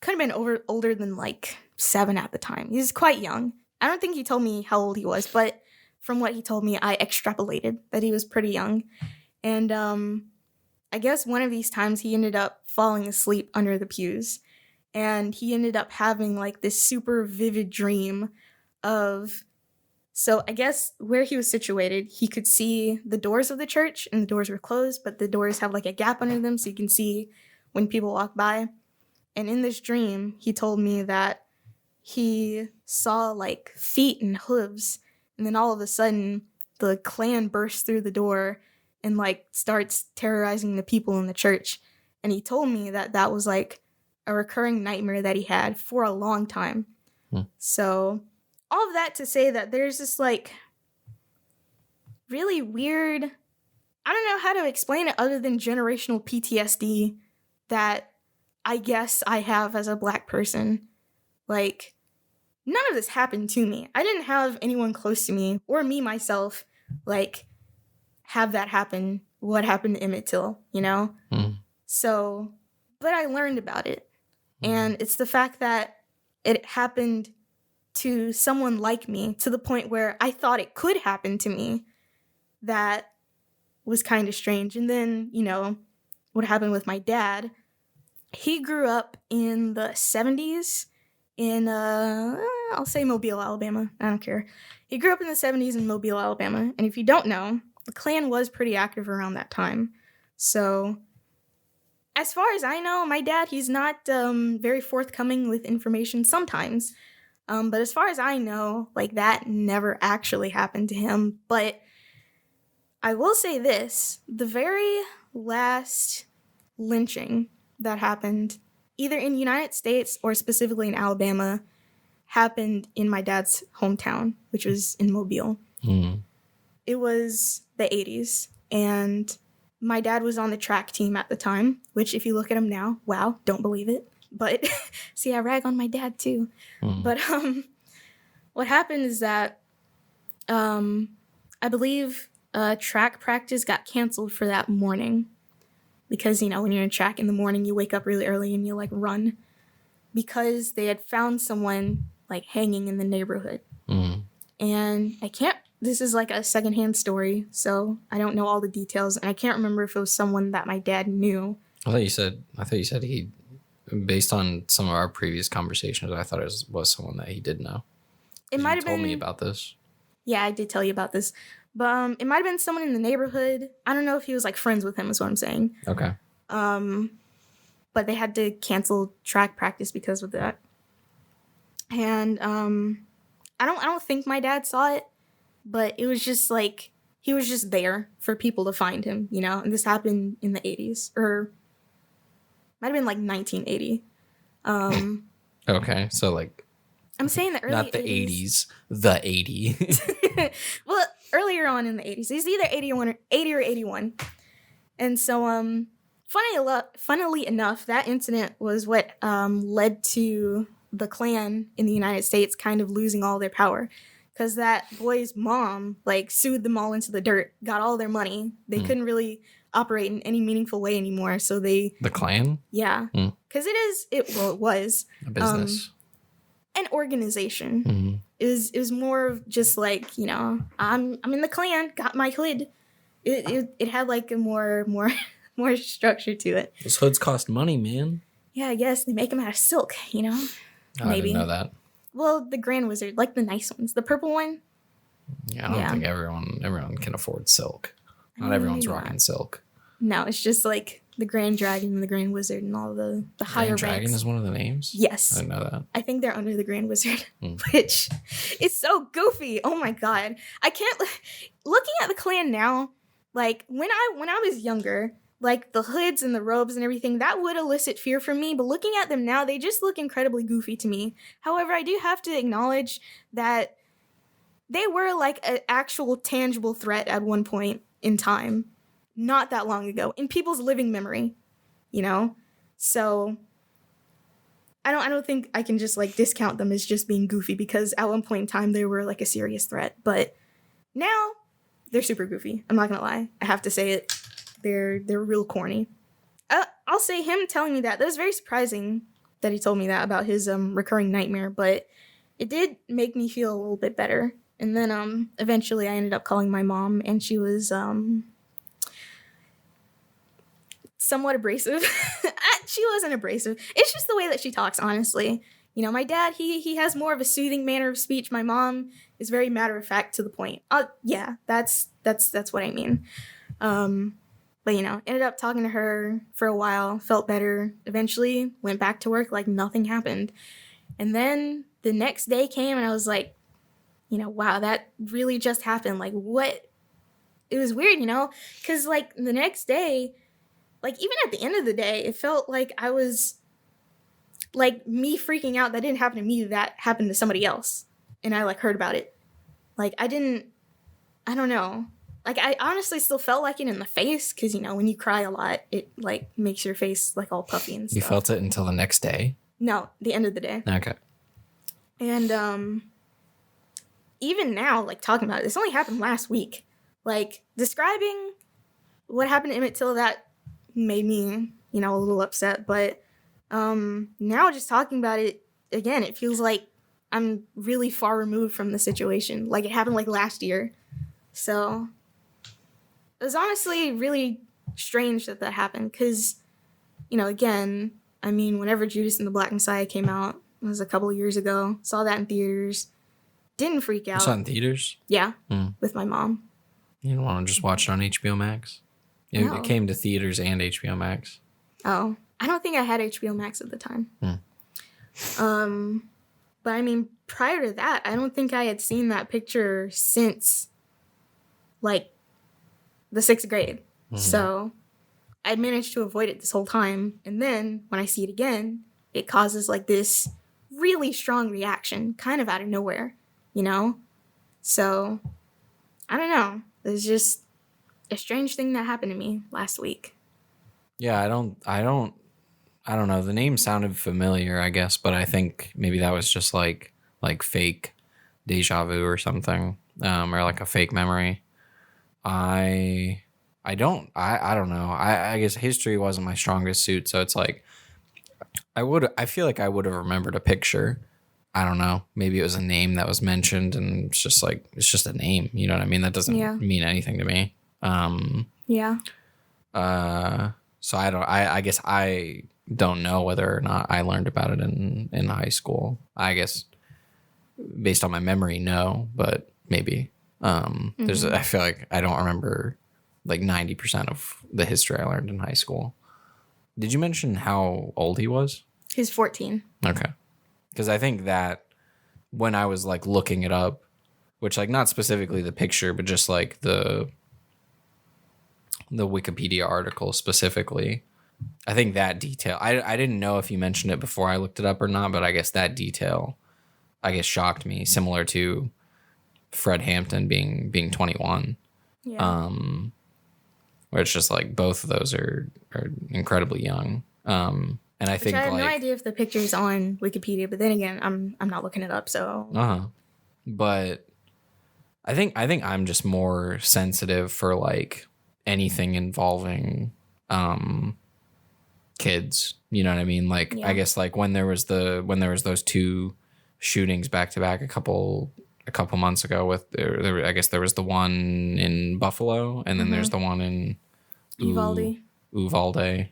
have been older than like 7 at the time. He was quite young. I don't think he told me how old he was, but from what he told me, I extrapolated that he was pretty young. And I guess one of these times he ended up falling asleep under the pews. And he ended up having like this super vivid dream of, so I guess where he was situated, he could see the doors of the church and the doors were closed, but the doors have like a gap under them so you can see when people walk by. And in this dream, he told me that he saw like feet and hooves. And then all of a sudden, the Klan bursts through the door and like starts terrorizing the people in the church. And he told me that that was like a recurring nightmare that he had for a long time. So all of that to say that there's this like really weird, I don't know how to explain it other than generational PTSD that I guess I have as a Black person. Like, none of this happened to me. I didn't have anyone close to me or me myself like have that happen. What happened to Emmett Till, you know? So, but I learned about it. And it's the fact that it happened to someone like me to the point where I thought it could happen to me that was kind of strange. And then, you know, what happened with my dad, he grew up in the 70s in, I'll say Mobile, Alabama. I don't care. He grew up in the 70s in Mobile, Alabama. And if you don't know, the Klan was pretty active around that time. So as far as I know, my dad, he's not very forthcoming with information sometimes. But as far as I know, like that never actually happened to him. But I will say this, the very last lynching that happened, either in the United States or specifically in Alabama, happened in my dad's hometown, which was in Mobile. It was the 80s, and my dad was on the track team at the time, which if you look at him now, wow, don't believe it. But see, I rag on my dad too. But what happened is that I believe track practice got canceled for that morning. Because, you know, when you're in track in the morning, you wake up really early and you like run. Because they had found someone like hanging in the neighborhood. And this is like a secondhand story, so I don't know all the details, and I can't remember if it was someone that my dad knew. I thought you said he, based on some of our previous conversations, I thought it was someone that he did know. It might have been. You told me about this. Yeah, I did tell you about this, but it might have been someone in the neighborhood. I don't know if he was like friends with him, is what I'm saying. Okay. But they had to cancel track practice because of that, and I don't think my dad saw it. But it was just like, he was just there for people to find him, you know? And this happened in the 80s, or might have been like 1980. Okay, so like... I'm saying the early 80s. Not the 80s, the 80s. Well, earlier on in the 80s. He's either 80 or 81. And so, Funnily enough, that incident was what led to the Klan in the United States kind of losing all their power. Because that boy's mom, like, sued them all into the dirt, got all their money. They couldn't really operate in any meaningful way anymore. So they... The Klan? Yeah. Because it was. A business. An organization. It was more of just like, you know, I'm in the Klan, got my hood. It had like a more structure to it. Those hoods cost money, man. Yeah, I guess they make them out of silk, you know? Oh, maybe. I didn't know that. Well, the Grand Wizard, like the nice ones. The purple one? Yeah, I don't think everyone can afford silk. Not everyone's rocking silk. No, it's just like the Grand Dragon and the Grand Wizard and all the higher ranks. Grand Dragon is one of the names? Yes. I didn't know that. I think they're under the Grand Wizard, which is so goofy. Oh my god. I can't... Looking at the Klan now, like, when I was younger... Like, the hoods and the robes and everything, that would elicit fear from me. But looking at them now, they just look incredibly goofy to me. However, I do have to acknowledge that they were, like, an actual tangible threat at one point in time. Not that long ago. In people's living memory. You know? So, I don't think I can just, like, discount them as just being goofy. Because at one point in time, they were, like, a serious threat. But now, they're super goofy. I'm not gonna lie. I have to say it. They're real corny. I'll say him telling me that was very surprising that he told me that about his recurring nightmare, but it did make me feel a little bit better. And then eventually I ended up calling my mom, and she was somewhat abrasive. She wasn't abrasive. It's just the way that she talks, honestly. You know, my dad, he has more of a soothing manner of speech. My mom is very matter of fact to the point. Yeah, that's what I mean. But, you know, ended up talking to her for a while, felt better, eventually went back to work like nothing happened. And then the next day came and I was like, you know, wow, that really just happened. Like, what? It was weird, you know, because, like, the next day, like, even at the end of the day, it felt like I was, like, me freaking out that didn't happen to me, that happened to somebody else. And I, like, heard about it. Like, I don't know. Like, I honestly still felt like it in the face because, you know, when you cry a lot, it, like, makes your face, like, all puffy and stuff. You felt it until the next day? No, the end of the day. Okay. And even now, like, talking about it, this only happened last week. Like, describing what happened to Emmett Till, that made me, you know, a little upset. But now just talking about it, again, it feels like I'm really far removed from the situation. Like, it happened, like, last year. So... it was honestly really strange that happened because, you know, again, I mean, whenever Judas and the Black Messiah came out, it was a couple of years ago, saw that in theaters, didn't freak out. You saw it in theaters? Yeah, with my mom. You don't want to just watch it on HBO Max? No. It came to theaters and HBO Max. Oh, I don't think I had HBO Max at the time. But I mean, prior to that, I don't think I had seen that picture since, like, the 6th grade. So I managed to avoid it this whole time. And then when I see it again, it causes like this really strong reaction kind of out of nowhere, you know? So I don't know. It's just a strange thing that happened to me last week. Yeah, I don't know. The name sounded familiar, I guess, but I think maybe that was just like fake deja vu or something, or like a fake memory. I don't know. I guess history wasn't my strongest suit, so it's like I feel like I would have remembered a picture. I don't know. Maybe it was a name that was mentioned and it's just a name, you know what I mean? That doesn't mean anything to me. Yeah. So I guess I don't know whether or not I learned about it in high school. I guess based on my memory, no, but maybe. I feel like I don't remember like 90% of the history I learned in high school. Did you mention how old he was? He's 14. Okay. Because I think that when I was like looking it up, which like not specifically the picture, but just like the Wikipedia article specifically, I think that detail, I didn't know if you mentioned it before I looked it up or not, but I guess that detail, shocked me, similar to Fred Hampton being 21. Yeah. where it's just like both of those are incredibly young. And I think I have like, no idea if the picture's on Wikipedia, but then again, I'm not looking it up, so. But I think I'm just more sensitive for like anything involving kids. You know what I mean? Like I guess like when there was those two shootings back to back a couple months ago with I guess there was the one in Buffalo and then there's the one in Uvalde.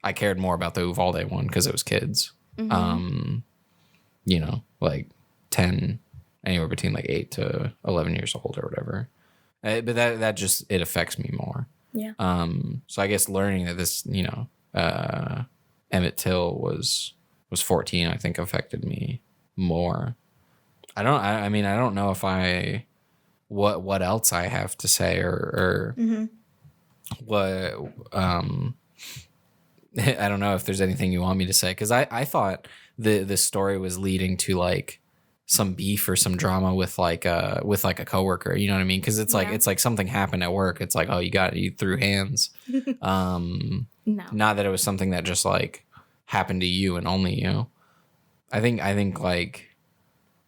I cared more about the Uvalde one because it was kids. You know, like 10, anywhere between like 8 to 11 years old or whatever. But that just, it affects me more. Yeah. So I guess learning that this, you know, Emmett Till was 14, I think affected me more. I don't know if what else I have to say or what, I don't know if there's anything you want me to say. Cause I thought the story was leading to like some beef or some drama with like a coworker, you know what I mean? Cause it's like something happened at work. It's like, oh, you threw hands. No. Not that it was something that just like happened to you and only you. I think like,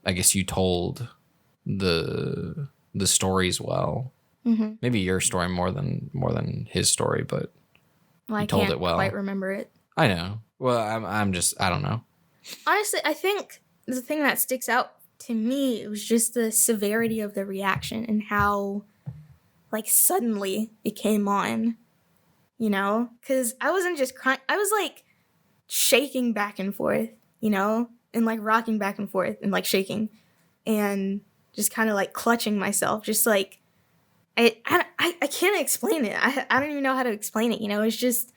I guess you told the stories well. Maybe your story more than his story, but I told can't it well. quite remember it. I know. Well, I'm just, I don't know. Honestly, I think the thing that sticks out to me was just the severity of the reaction and how, like, suddenly it came on, you know? Because I wasn't just crying. I was, like, shaking back and forth, you know? And, like, rocking back and forth and, like, shaking. And just kind of, like, clutching myself. Just, like, I can't explain it. I don't even know how to explain it, you know? It's just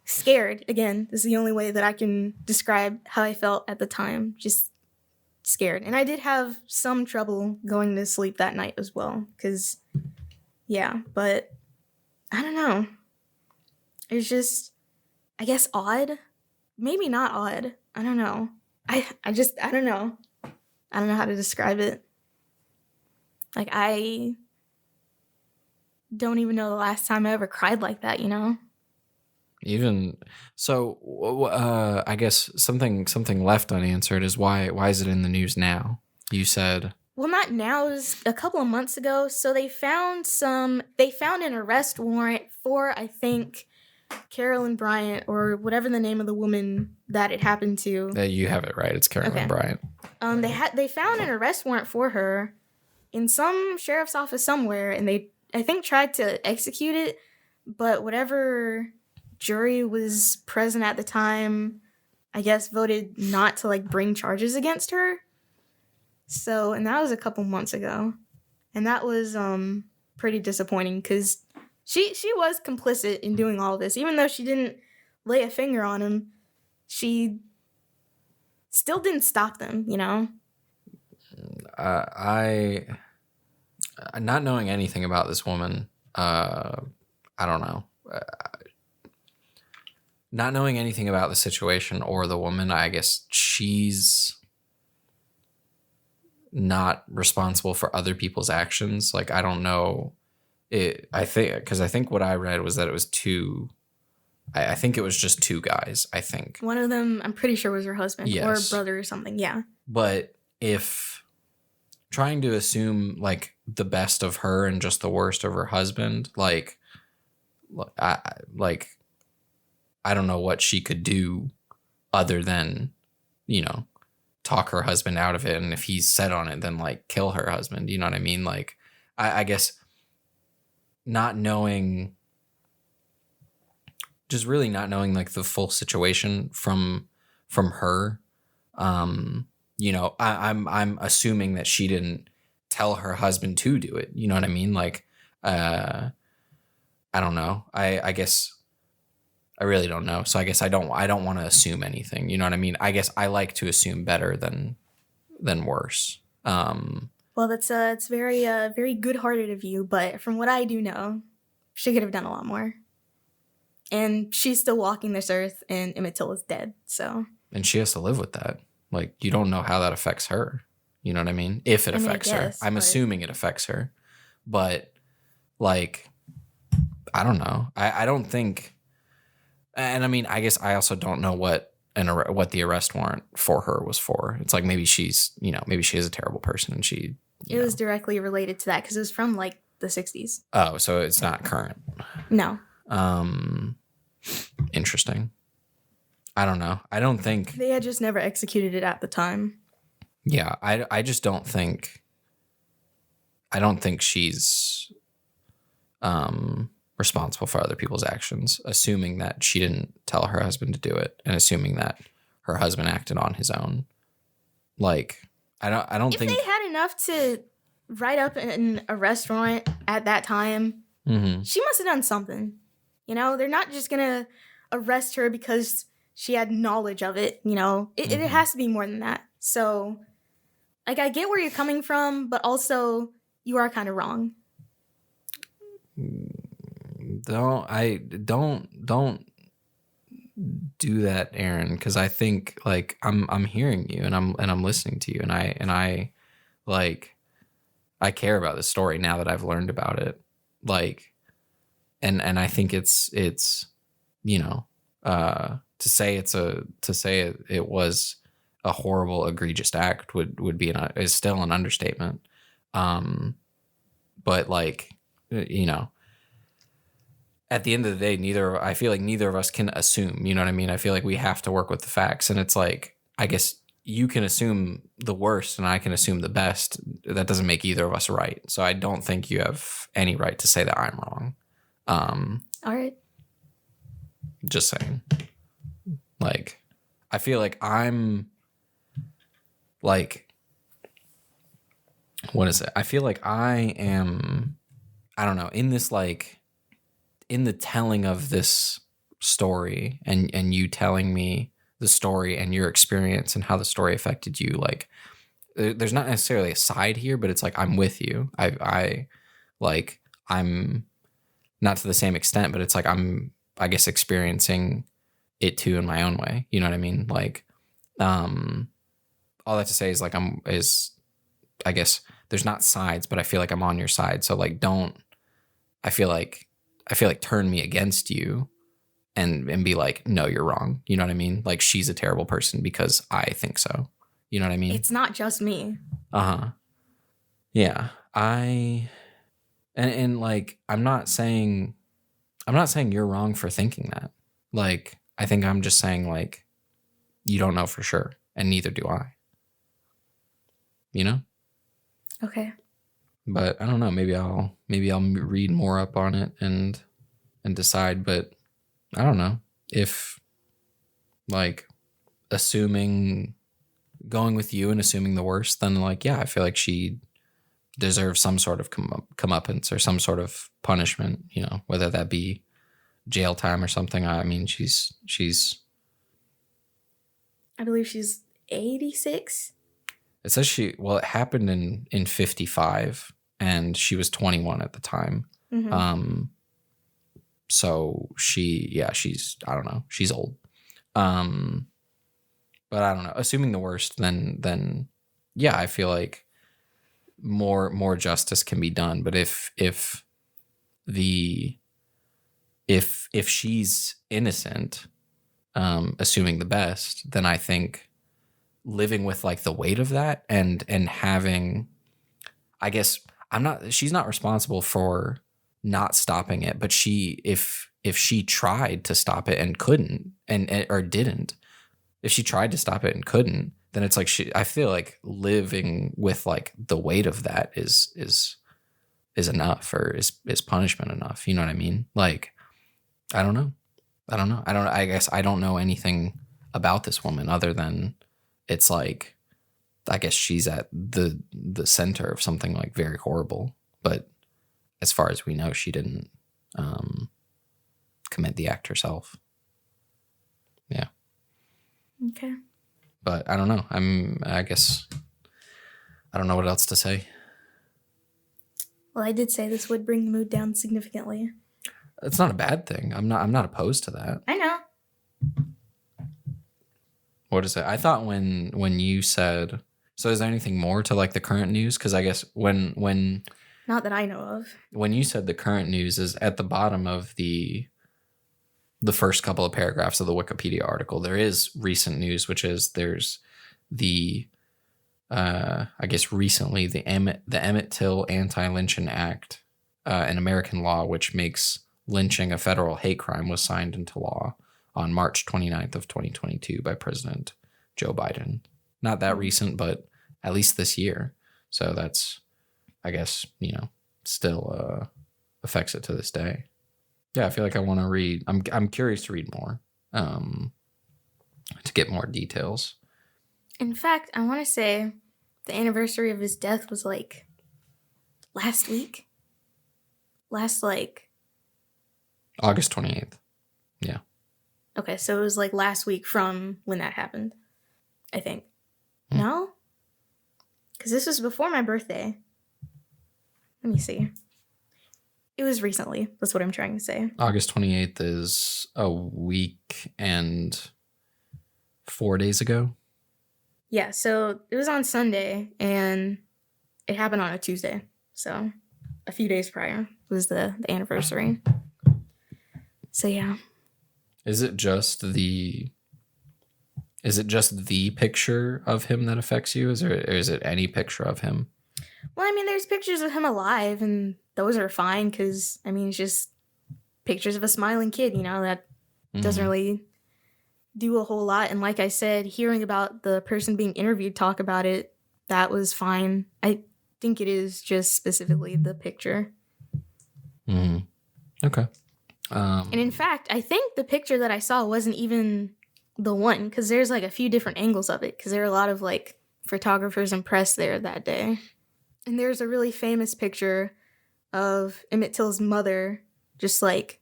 scared. Again, this is the only way that I can describe how I felt at the time. Just scared. And I did have some trouble going to sleep that night as well. Because, yeah, but I don't know. It's just, I guess, odd. Maybe not odd. I don't know. I don't know. I don't know how to describe it. Like, I don't even know the last time I ever cried like that, you know? Even so, I guess something left unanswered is why is it in the news now? You said, well, not now. It was a couple of months ago. So they found an arrest warrant for, I think, Carolyn Bryant or whatever the name of the woman that it happened to. You have it right. It's Carolyn Bryant. They found an arrest warrant for her in some sheriff's office somewhere, and they, I think, tried to execute it, but whatever jury was present at the time, I guess, voted not to, like, bring charges against her. So, and that was a couple months ago. And that was pretty disappointing because she was complicit in doing all this. Even though she didn't lay a finger on him, she still didn't stop them, you know? Not knowing anything about this woman, I don't know. Not knowing anything about the situation or the woman, I guess she's not responsible for other people's actions. Like, I don't know. I think what I read was that it was two. I think it was just two guys, I think. One of them, I'm pretty sure, was her husband or Yes. brother or something, yeah. But if trying to assume, like, the best of her and just the worst of her husband, I don't know what she could do other than, you know, talk her husband out of it. And if he's set on it, then, like, kill her husband. You know what I mean? Like, I guess not knowing, just really not knowing, like, the full situation from her. You know, I'm assuming that she didn't tell her husband to do it. You know what I mean? Like, I don't know. I guess I really don't know. So I guess I don't want to assume anything. You know what I mean? I guess I like to assume better than worse. Well, that's it's very good-hearted of you, but from what I do know, she could have done a lot more. And she's still walking this earth, and Emmett Till is dead. So. And she has to live with that. Like, you don't know how that affects her. You know what I mean? If it affects her. I'm assuming it affects her. But, like, I don't know. I don't think, and I mean, I guess I also don't know what the arrest warrant for her was for. It's like maybe she's, maybe she is a terrible person and she. It was directly related to that because it was from like the 60s. Oh, so it's not current. No. Interesting. I don't know. I don't think they had just never executed it at the time. Yeah, I just don't think. I don't think she's responsible for other people's actions, assuming that she didn't tell her husband to do it, and assuming that her husband acted on his own. Like, I don't think if they had enough to write up an arrest warrant at that time, she must have done something. They're not just gonna arrest her because she had knowledge of it. It has to be more than that. So, like, I get where you're coming from, but also you are kind of wrong. Don't do that, Arin, because I think like I'm hearing you and I'm listening to you and I like I care about this story now that I've learned about it. Like, and I think it's to say it was a horrible, egregious act would be is still an understatement. But like, at the end of the day, I feel like neither of us can assume, you know what I mean? I feel like we have to work with the facts, and it's like, I guess you can assume the worst and I can assume the best. That doesn't make either of us right. So I don't think you have any right to say that I'm wrong. All right. Just saying. Like, I feel like I'm like, what is it? I feel like I am, I don't know, in this, like, in the telling of this story and you telling me the story and your experience and how the story affected you, like, there's not necessarily a side here, but it's like, I'm with you. I like, I'm not to the same extent, but it's like, I'm, I guess, experiencing it too in my own way. You know what I mean? Like, all that to say is like, I guess there's not sides, but I feel like I'm on your side. So like, I feel like turn me against you and be like, no, you're wrong. You know what I mean? Like, she's a terrible person because I think so. You know what I mean? It's not just me. Yeah. And like, I'm not saying you're wrong for thinking that. Like, I think I'm just saying, like, you don't know for sure, and neither do I. Okay. But I don't know. Maybe I'll read more up on it and decide. But I don't know if, like, going with you and assuming the worst, then like, yeah, I feel like she deserves some sort of comeuppance or some sort of punishment. Whether that be jail time or something. I mean, she's. I believe she's 86. It says it happened in 55 and she was 21 at the time. Mm-hmm. So she's, I don't know, she's old. But I don't know, assuming the worst, then yeah, I feel like more justice can be done. But if she's innocent, assuming the best, then I think living with like the weight of that and having, I guess she's not responsible for not stopping it, but if she tried to stop it and couldn't or didn't, if she tried to stop it and couldn't, then it's like I feel like living with like the weight of that is enough, or is punishment enough. You know what I mean? Like, I don't know. I guess I don't know anything about this woman other than it's like, I guess she's at the center of something like very horrible. But as far as we know, she didn't commit the act herself. Yeah. Okay. But I don't know. I guess I don't know what else to say. Well, I did say this would bring the mood down significantly. It's not a bad thing. I'm not opposed to that. I know. What is it? I thought when you said, so is there anything more to like the current news? Because I guess when Not that I know of. When you said the current news is at the bottom of the first couple of paragraphs of the Wikipedia article, there is recent news, which is there's the I guess recently the Emmett Till Anti-Lynching Act, an American law which makes lynching a federal hate crime, was signed into law on March 29th of 2022 by President Joe Biden. Not that recent, but at least this year. So that's, I guess, still affects it to this day. Yeah, I feel like I want to read. I'm curious to read more, to get more details. In fact, I want to say the anniversary of his death was like last week. August 28th. Yeah. Okay, so it was like last week from when that happened, I think. No? Because this was before my birthday. Let me see. It was recently. That's what I'm trying to say. August 28th is a week and 4 days ago. Yeah, so it was on Sunday, and it happened on a Tuesday. So a few days prior was the anniversary. So yeah. Is it just the picture of him that affects you? Is it any picture of him? Well, I mean, there's pictures of him alive, and those are fine because, I mean, it's just pictures of a smiling kid, that doesn't really do a whole lot. And like I said, hearing about the person being interviewed talk about it, that was fine. I think it is just specifically the picture. Okay. And in fact, I think the picture that I saw wasn't even the one, because there's like a few different angles of it, because there are a lot of like photographers and press there that day. And there's a really famous picture of Emmett Till's mother just like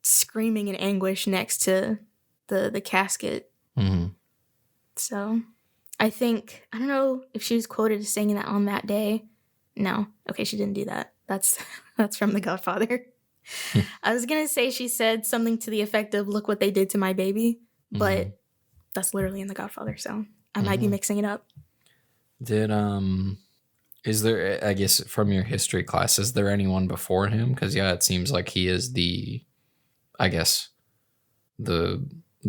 screaming in anguish next to the casket. So I don't know if she was quoted as saying that on that day. No. Okay, she didn't do that. That's from The Godfather. I was going to say she said something to the effect of, "Look what they did to my baby," but that's literally in The Godfather, so I might be mixing it up. Is there, I guess, from your history class, is there anyone before him? Because, yeah, it seems like he is the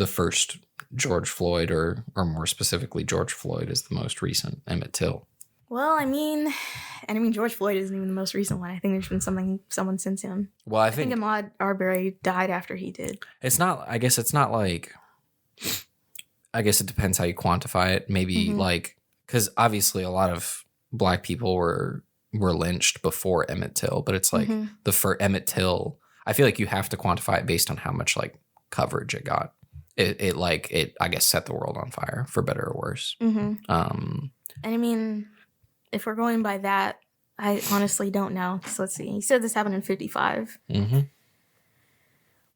first George Floyd, or more specifically, George Floyd is the most recent Emmett Till. Well, I mean, George Floyd isn't even the most recent one. I think there's been someone since him. Well, I think Ahmaud Arbery died after he did. It's not like, I guess it depends how you quantify it. Maybe like, because obviously a lot of Black people were lynched before Emmett Till, but it's like for Emmett Till, I feel like you have to quantify it based on how much like coverage it got. It I guess set the world on fire, for better or worse. And I mean, if we're going by that, I honestly don't know. So let's see. He said this happened in 1955.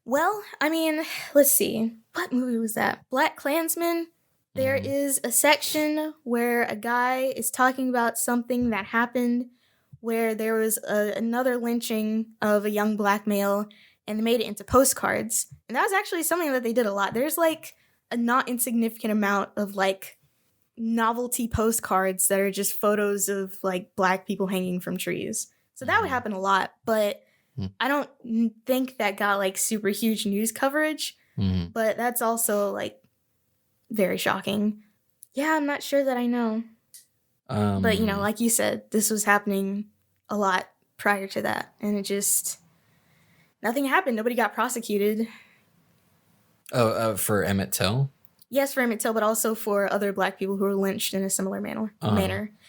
Well, I mean, let's see. What movie was that? Black Klansman. There is a section where a guy is talking about something that happened where there was another lynching of a young Black male, and they made it into postcards. And that was actually something that they did a lot. There's like a not insignificant amount of like novelty postcards that are just photos of like Black people hanging from trees. So that would happen a lot, but I don't think that got like super huge news coverage. But that's also like very shocking. Yeah, I'm not sure that I know. But like you said, this was happening a lot prior to that, and it just nothing happened. Nobody got prosecuted. For Emmett Till? Yes, for Emmett Till, but also for other Black people who were lynched in a similar manner.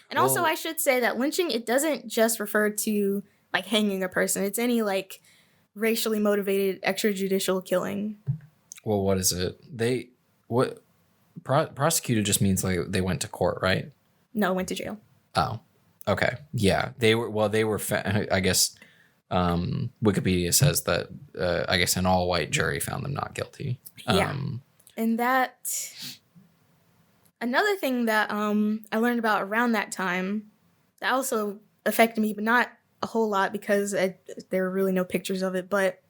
And also, I should say that lynching, it doesn't just refer to like hanging a person. It's any like racially motivated extrajudicial killing. Well, what is it? Prosecuted just means like they went to court, right? No, went to jail. Oh, okay. Yeah, they were. Well, they were. I guess Wikipedia says that. I guess an all-white jury found them not guilty. Yeah, and that another thing that I learned about around that time that also affected me, but not a whole lot because there were really no pictures of it. But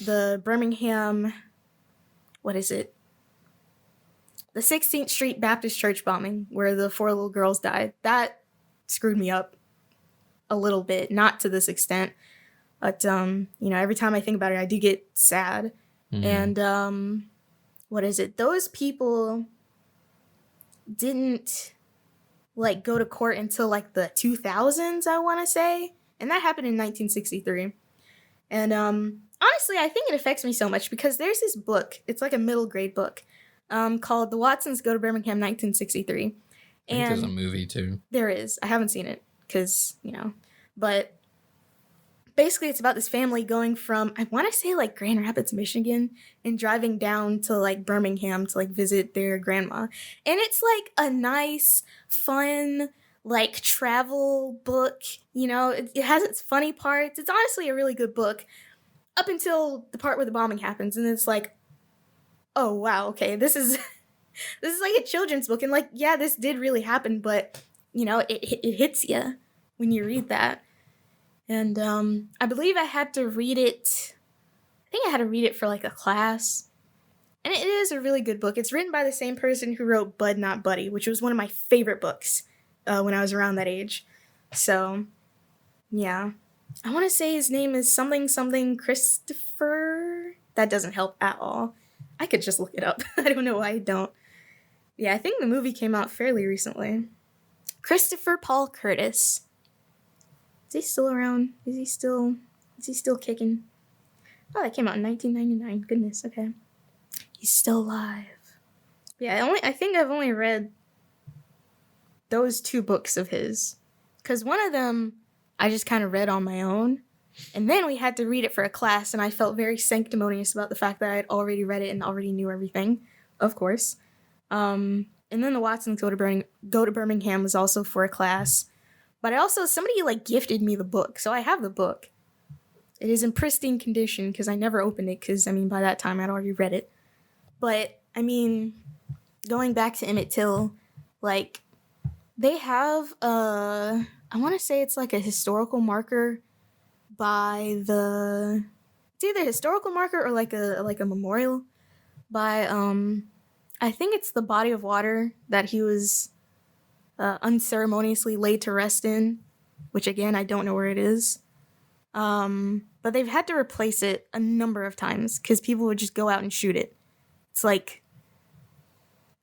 the Birmingham, what is it? The 16th Street Baptist Church bombing, where the 4 little girls died, that screwed me up a little bit, not to this extent, but every time I think about it, I do get sad. And what is it? Those people didn't like go to court until like the 2000s, I want to say, and that happened in 1963. And honestly, I think it affects me so much because there's this book. It's like a middle grade book called The Watsons Go to Birmingham 1963. I think there's a movie too. There is. I haven't seen it because, but basically it's about this family going from, I want to say like Grand Rapids, Michigan, and driving down to like Birmingham to like visit their grandma. And it's like a nice, fun, like travel book. It has its funny parts. It's honestly a really good book up until the part where the bombing happens. And it's like, oh, wow, okay, this is like a children's book. And like, yeah, this did really happen, but it hits you when you read that. And I believe I had to read it. I think I had to read it for like a class. And it is a really good book. It's written by the same person who wrote Bud Not Buddy, which was one of my favorite books when I was around that age. So, yeah. I want to say his name is something Christopher. That doesn't help at all. I could just look it up. I don't know why I don't. Yeah, I think the movie came out fairly recently. Christopher Paul Curtis. Is he still around? Is he still kicking? Oh, that came out in 1999. Goodness, okay. He's still alive. Yeah, I think I've only read those 2 books of his. Because one of them I just kind of read on my own. And then we had to read it for a class, and I felt very sanctimonious about the fact that I had already read it and already knew everything, of course. And then the Watsons Go to Birmingham was also for a class. But somebody like gifted me the book, so I have the book. It is in pristine condition because I never opened it because, by that time I'd already read it. But, going back to Emmett Till, like, they have, I want to say it's like a historical marker by it's either a historical marker or like a memorial by, I think it's the body of water that he was unceremoniously laid to rest in, which again, I don't know where it is. But they've had to replace it a number of times because people would just go out and shoot it. It's like,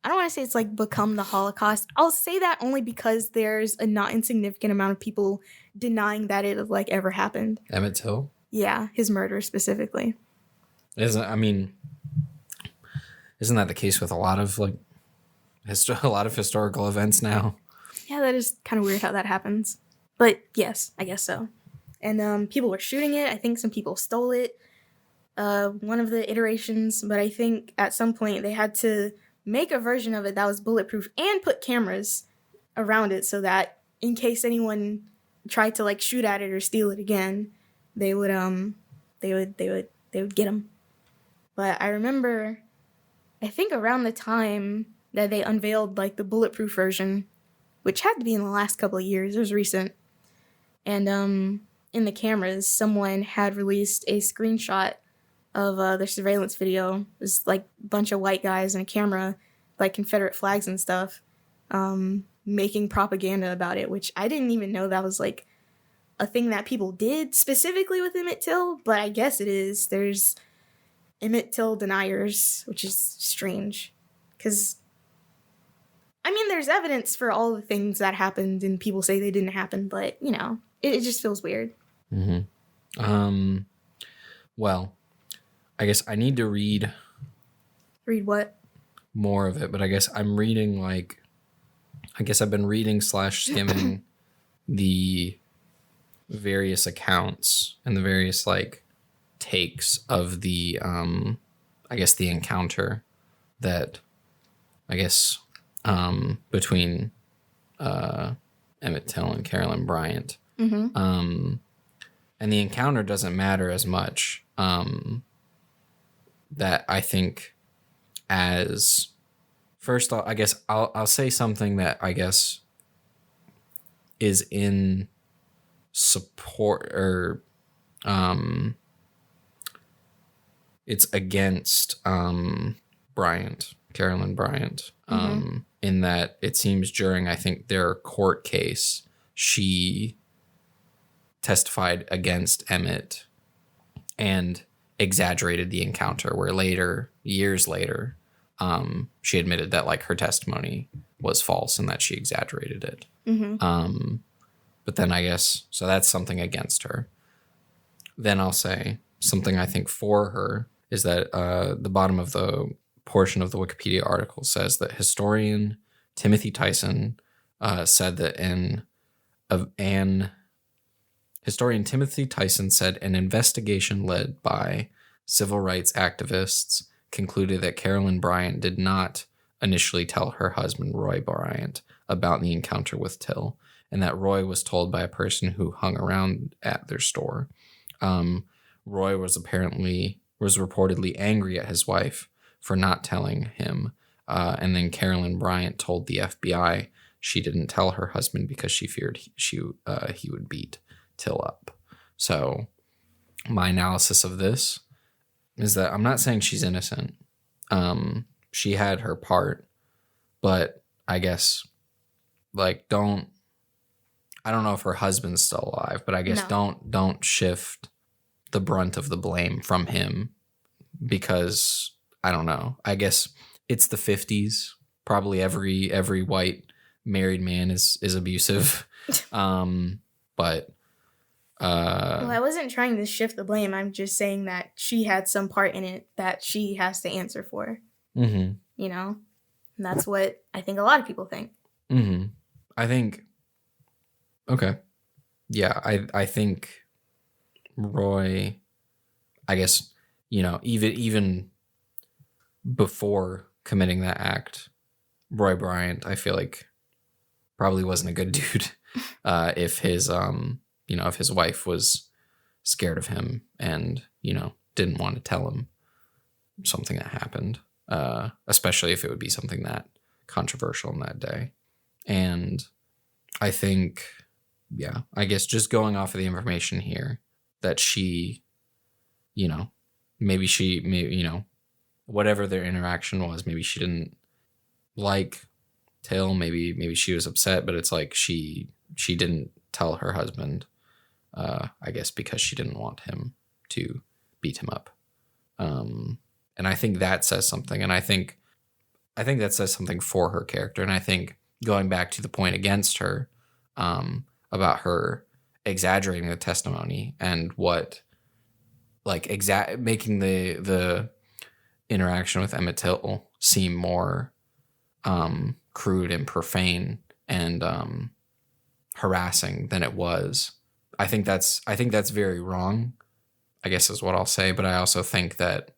I don't want to say it's like become the Holocaust. I'll say that only because there's a not insignificant amount of people denying that it like ever happened. Emmett Till? Yeah, his murder specifically. Isn't that the case with a lot of like a lot of historical events now? Yeah, that is kind of weird how that happens. But yes, I guess so. And people were shooting it. I think some people stole it. One of the iterations, but I think at some point they had to make a version of it that was bulletproof and put cameras around it so that in case anyone tried to like shoot at it or steal it again, they would get them. But I remember, I think around the time that they unveiled like the bulletproof version, which had to be in the last couple of years, it was recent, and in the cameras, someone had released a screenshot of their surveillance video. It was like a bunch of white guys and a camera, like Confederate flags and stuff, making propaganda about it, which I didn't even know that was like a thing that people did specifically with Emmett Till, but I guess it is. There's Emmett Till deniers, which is strange, because there's evidence for all the things that happened and people say they didn't happen, but it just feels weird. Mm-hmm. Well, I guess I need to read what? More of it, but I guess I'm reading I've been reading / skimming the various accounts and the various like takes of the the encounter that between Emmett Till and Carolyn Bryant. Mm-hmm. And the encounter doesn't matter as much. That I think as first, I'll say something that I guess is in support or it's against Carolyn Bryant, in that it seems during, I think, their court case, she testified against Emmett and exaggerated the encounter, where later, years later, she admitted that like her testimony was false and that she exaggerated it. But then I guess, so that's something against her. Then I'll say something I think for her is that the bottom of the portion of the Wikipedia article says that historian Timothy Tyson said that historian Timothy Tyson said an investigation led by civil rights activists concluded that Carolyn Bryant did not initially tell her husband, Roy Bryant, about the encounter with Till, and that Roy was told by a person who hung around at their store. Roy was reportedly angry at his wife for not telling him, and then Carolyn Bryant told the FBI she didn't tell her husband because she feared he would beat Till up. So my analysis of this is that I'm not saying she's innocent. She had her part, but I guess like I don't know if her husband's still alive, but I guess don't shift the brunt of the blame from him, because I don't know. I guess it's the 50s. Probably every white married man is abusive. But well, I wasn't trying to shift the blame. I'm just saying that she had some part in it that she has to answer for. You know? And that's what I think a lot of people think. I think, okay. Yeah, I think Roy, I guess, you know, even before committing that act, Roy Bryant, I feel like probably wasn't a good dude. If his if his wife was scared of him and, you know, didn't want to tell him something that happened, especially if it would be something that controversial in that day. And I think, yeah, I guess just going off of the information here, that she, you know, maybe you know, whatever their interaction was, maybe she didn't like Till, maybe she was upset, but it's like she didn't tell her husband, I guess because she didn't want him to beat him up. And I think that says something, and I think that says something for her character. And I think going back to the point against her, about her exaggerating the testimony and what, like, making the interaction with Emmett Till seem more crude and profane and harassing than it was. I think that's very wrong, I guess is what I'll say. But I also think that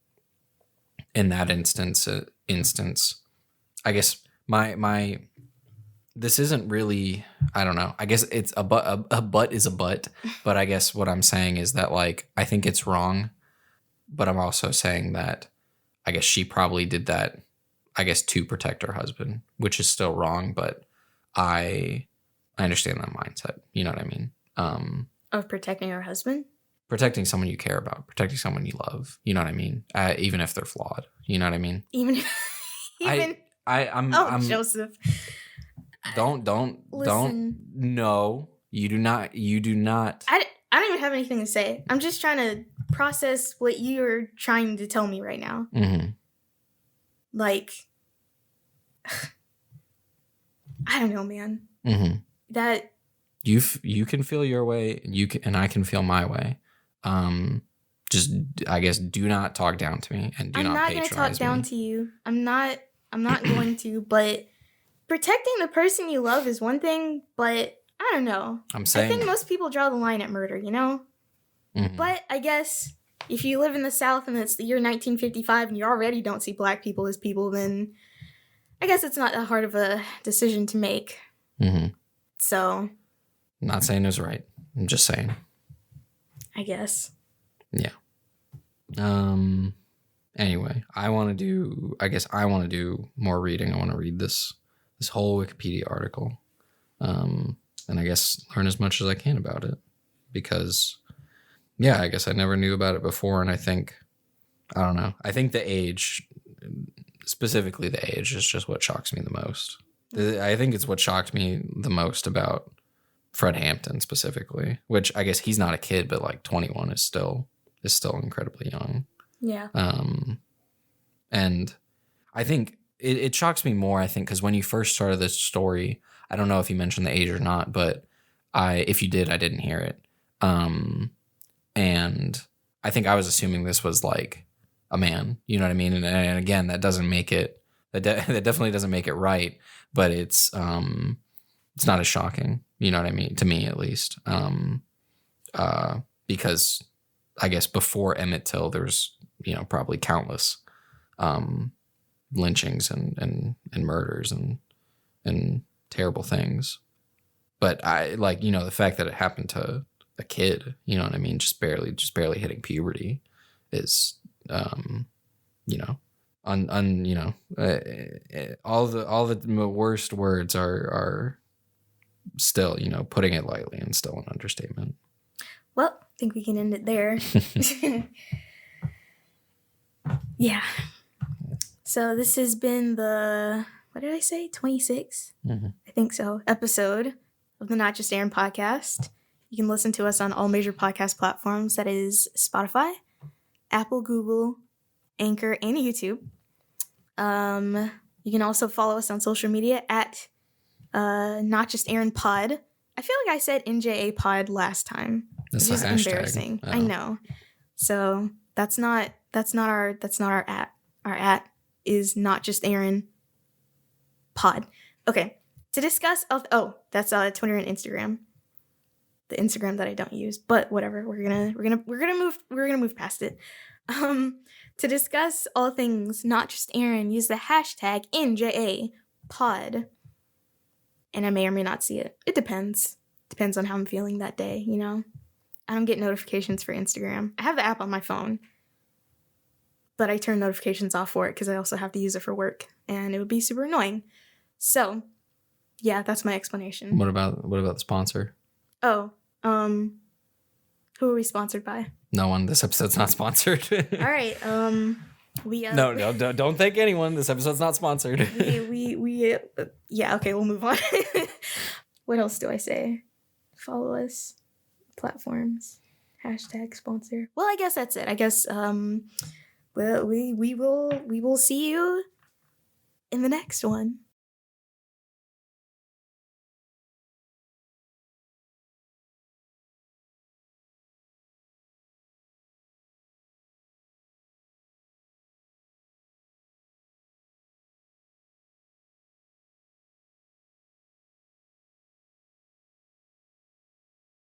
in that instance, I guess my this isn't really, I don't know. I guess it's a butt is a butt. But I guess what I'm saying is that, like, I think it's wrong. But I'm also saying that I guess she probably did that, I guess, to protect her husband, which is still wrong. But I understand that mindset. You know what I mean? Of protecting her husband? Protecting someone you care about, protecting someone you love. You know what I mean? Even if they're flawed. You know what I mean? I'm Joseph. Don't. No, you do not. I don't even have anything to say. I'm just trying to process what you're trying to tell me right now. Like, I don't know, man. That you can feel your way, and I can feel my way. Just, I guess, do not talk down to me, and do not patronize me. I'm not going to talk down to you. I'm not going to, but protecting the person you love is one thing, but I don't know. I think most people draw the line at murder, you know? But I guess if you live in the South and it's the year 1955 and you already don't see black people as people, then I guess it's not that hard of a decision to make. So. I'm not saying it was right. I'm just saying. I guess. Yeah. Anyway, I want to do more reading. I want to read this whole Wikipedia article. And I guess learn as much as I can about it, because yeah, I guess I never knew about it before. And I don't know. I think the age, specifically the age, is just what shocks me the most. I think it's what shocked me the most about Fred Hampton specifically, which I guess he's not a kid, but like 21 is still incredibly young. Yeah. And I think it shocks me more, I think, because when you first started this story, I don't know if you mentioned the age or not, but if you did, I didn't hear it. And I think I was assuming this was like a man, you know what I mean? And again, that doesn't make it, that definitely doesn't make it right, but it's not as shocking, you know what I mean? To me, at least. Because I guess before Emmett Till, there's, you know, probably countless lynchings and murders and terrible things. But I like, you know, the fact that it happened to a kid, you know what I mean, just barely hitting puberty is, you know, you know, all the worst words are still, you know, putting it lightly, and still an understatement. Well, I think we can end it there. Yeah. So this has been the, what did I say? 26? Mm-hmm. I think so. Episode of the Not Just Arin podcast. You can listen to us on all major podcast platforms. That is Spotify, Apple, Google, Anchor, and YouTube. You can also follow us on social media at Not Just Arin Pod. I feel like I said NJA Pod last time. That's which is a hashtag. Embarrassing. Oh. I know. So that's not our at. Our at is Not Just Arin Pod. Okay. To discuss that's Twitter and Instagram. The Instagram that I don't use, but whatever. We're gonna move past it. To discuss all things Not Just Arin, use the hashtag NJA Pod. And I may or may not see it. It depends. Depends on how I'm feeling that day, you know? I don't get notifications for Instagram. I have the app on my phone, but I turn notifications off for it because I also have to use it for work, and it would be super annoying. So, yeah, that's my explanation. What about the sponsor? Oh, who are we sponsored by? No one. This episode's not sponsored. All right. We No, don't thank anyone. This episode's not sponsored. Yeah. Okay, we'll move on. What else do I say? Follow us, platforms, hashtag sponsor. Well, I guess that's it. I guess well, we will see you in the next one.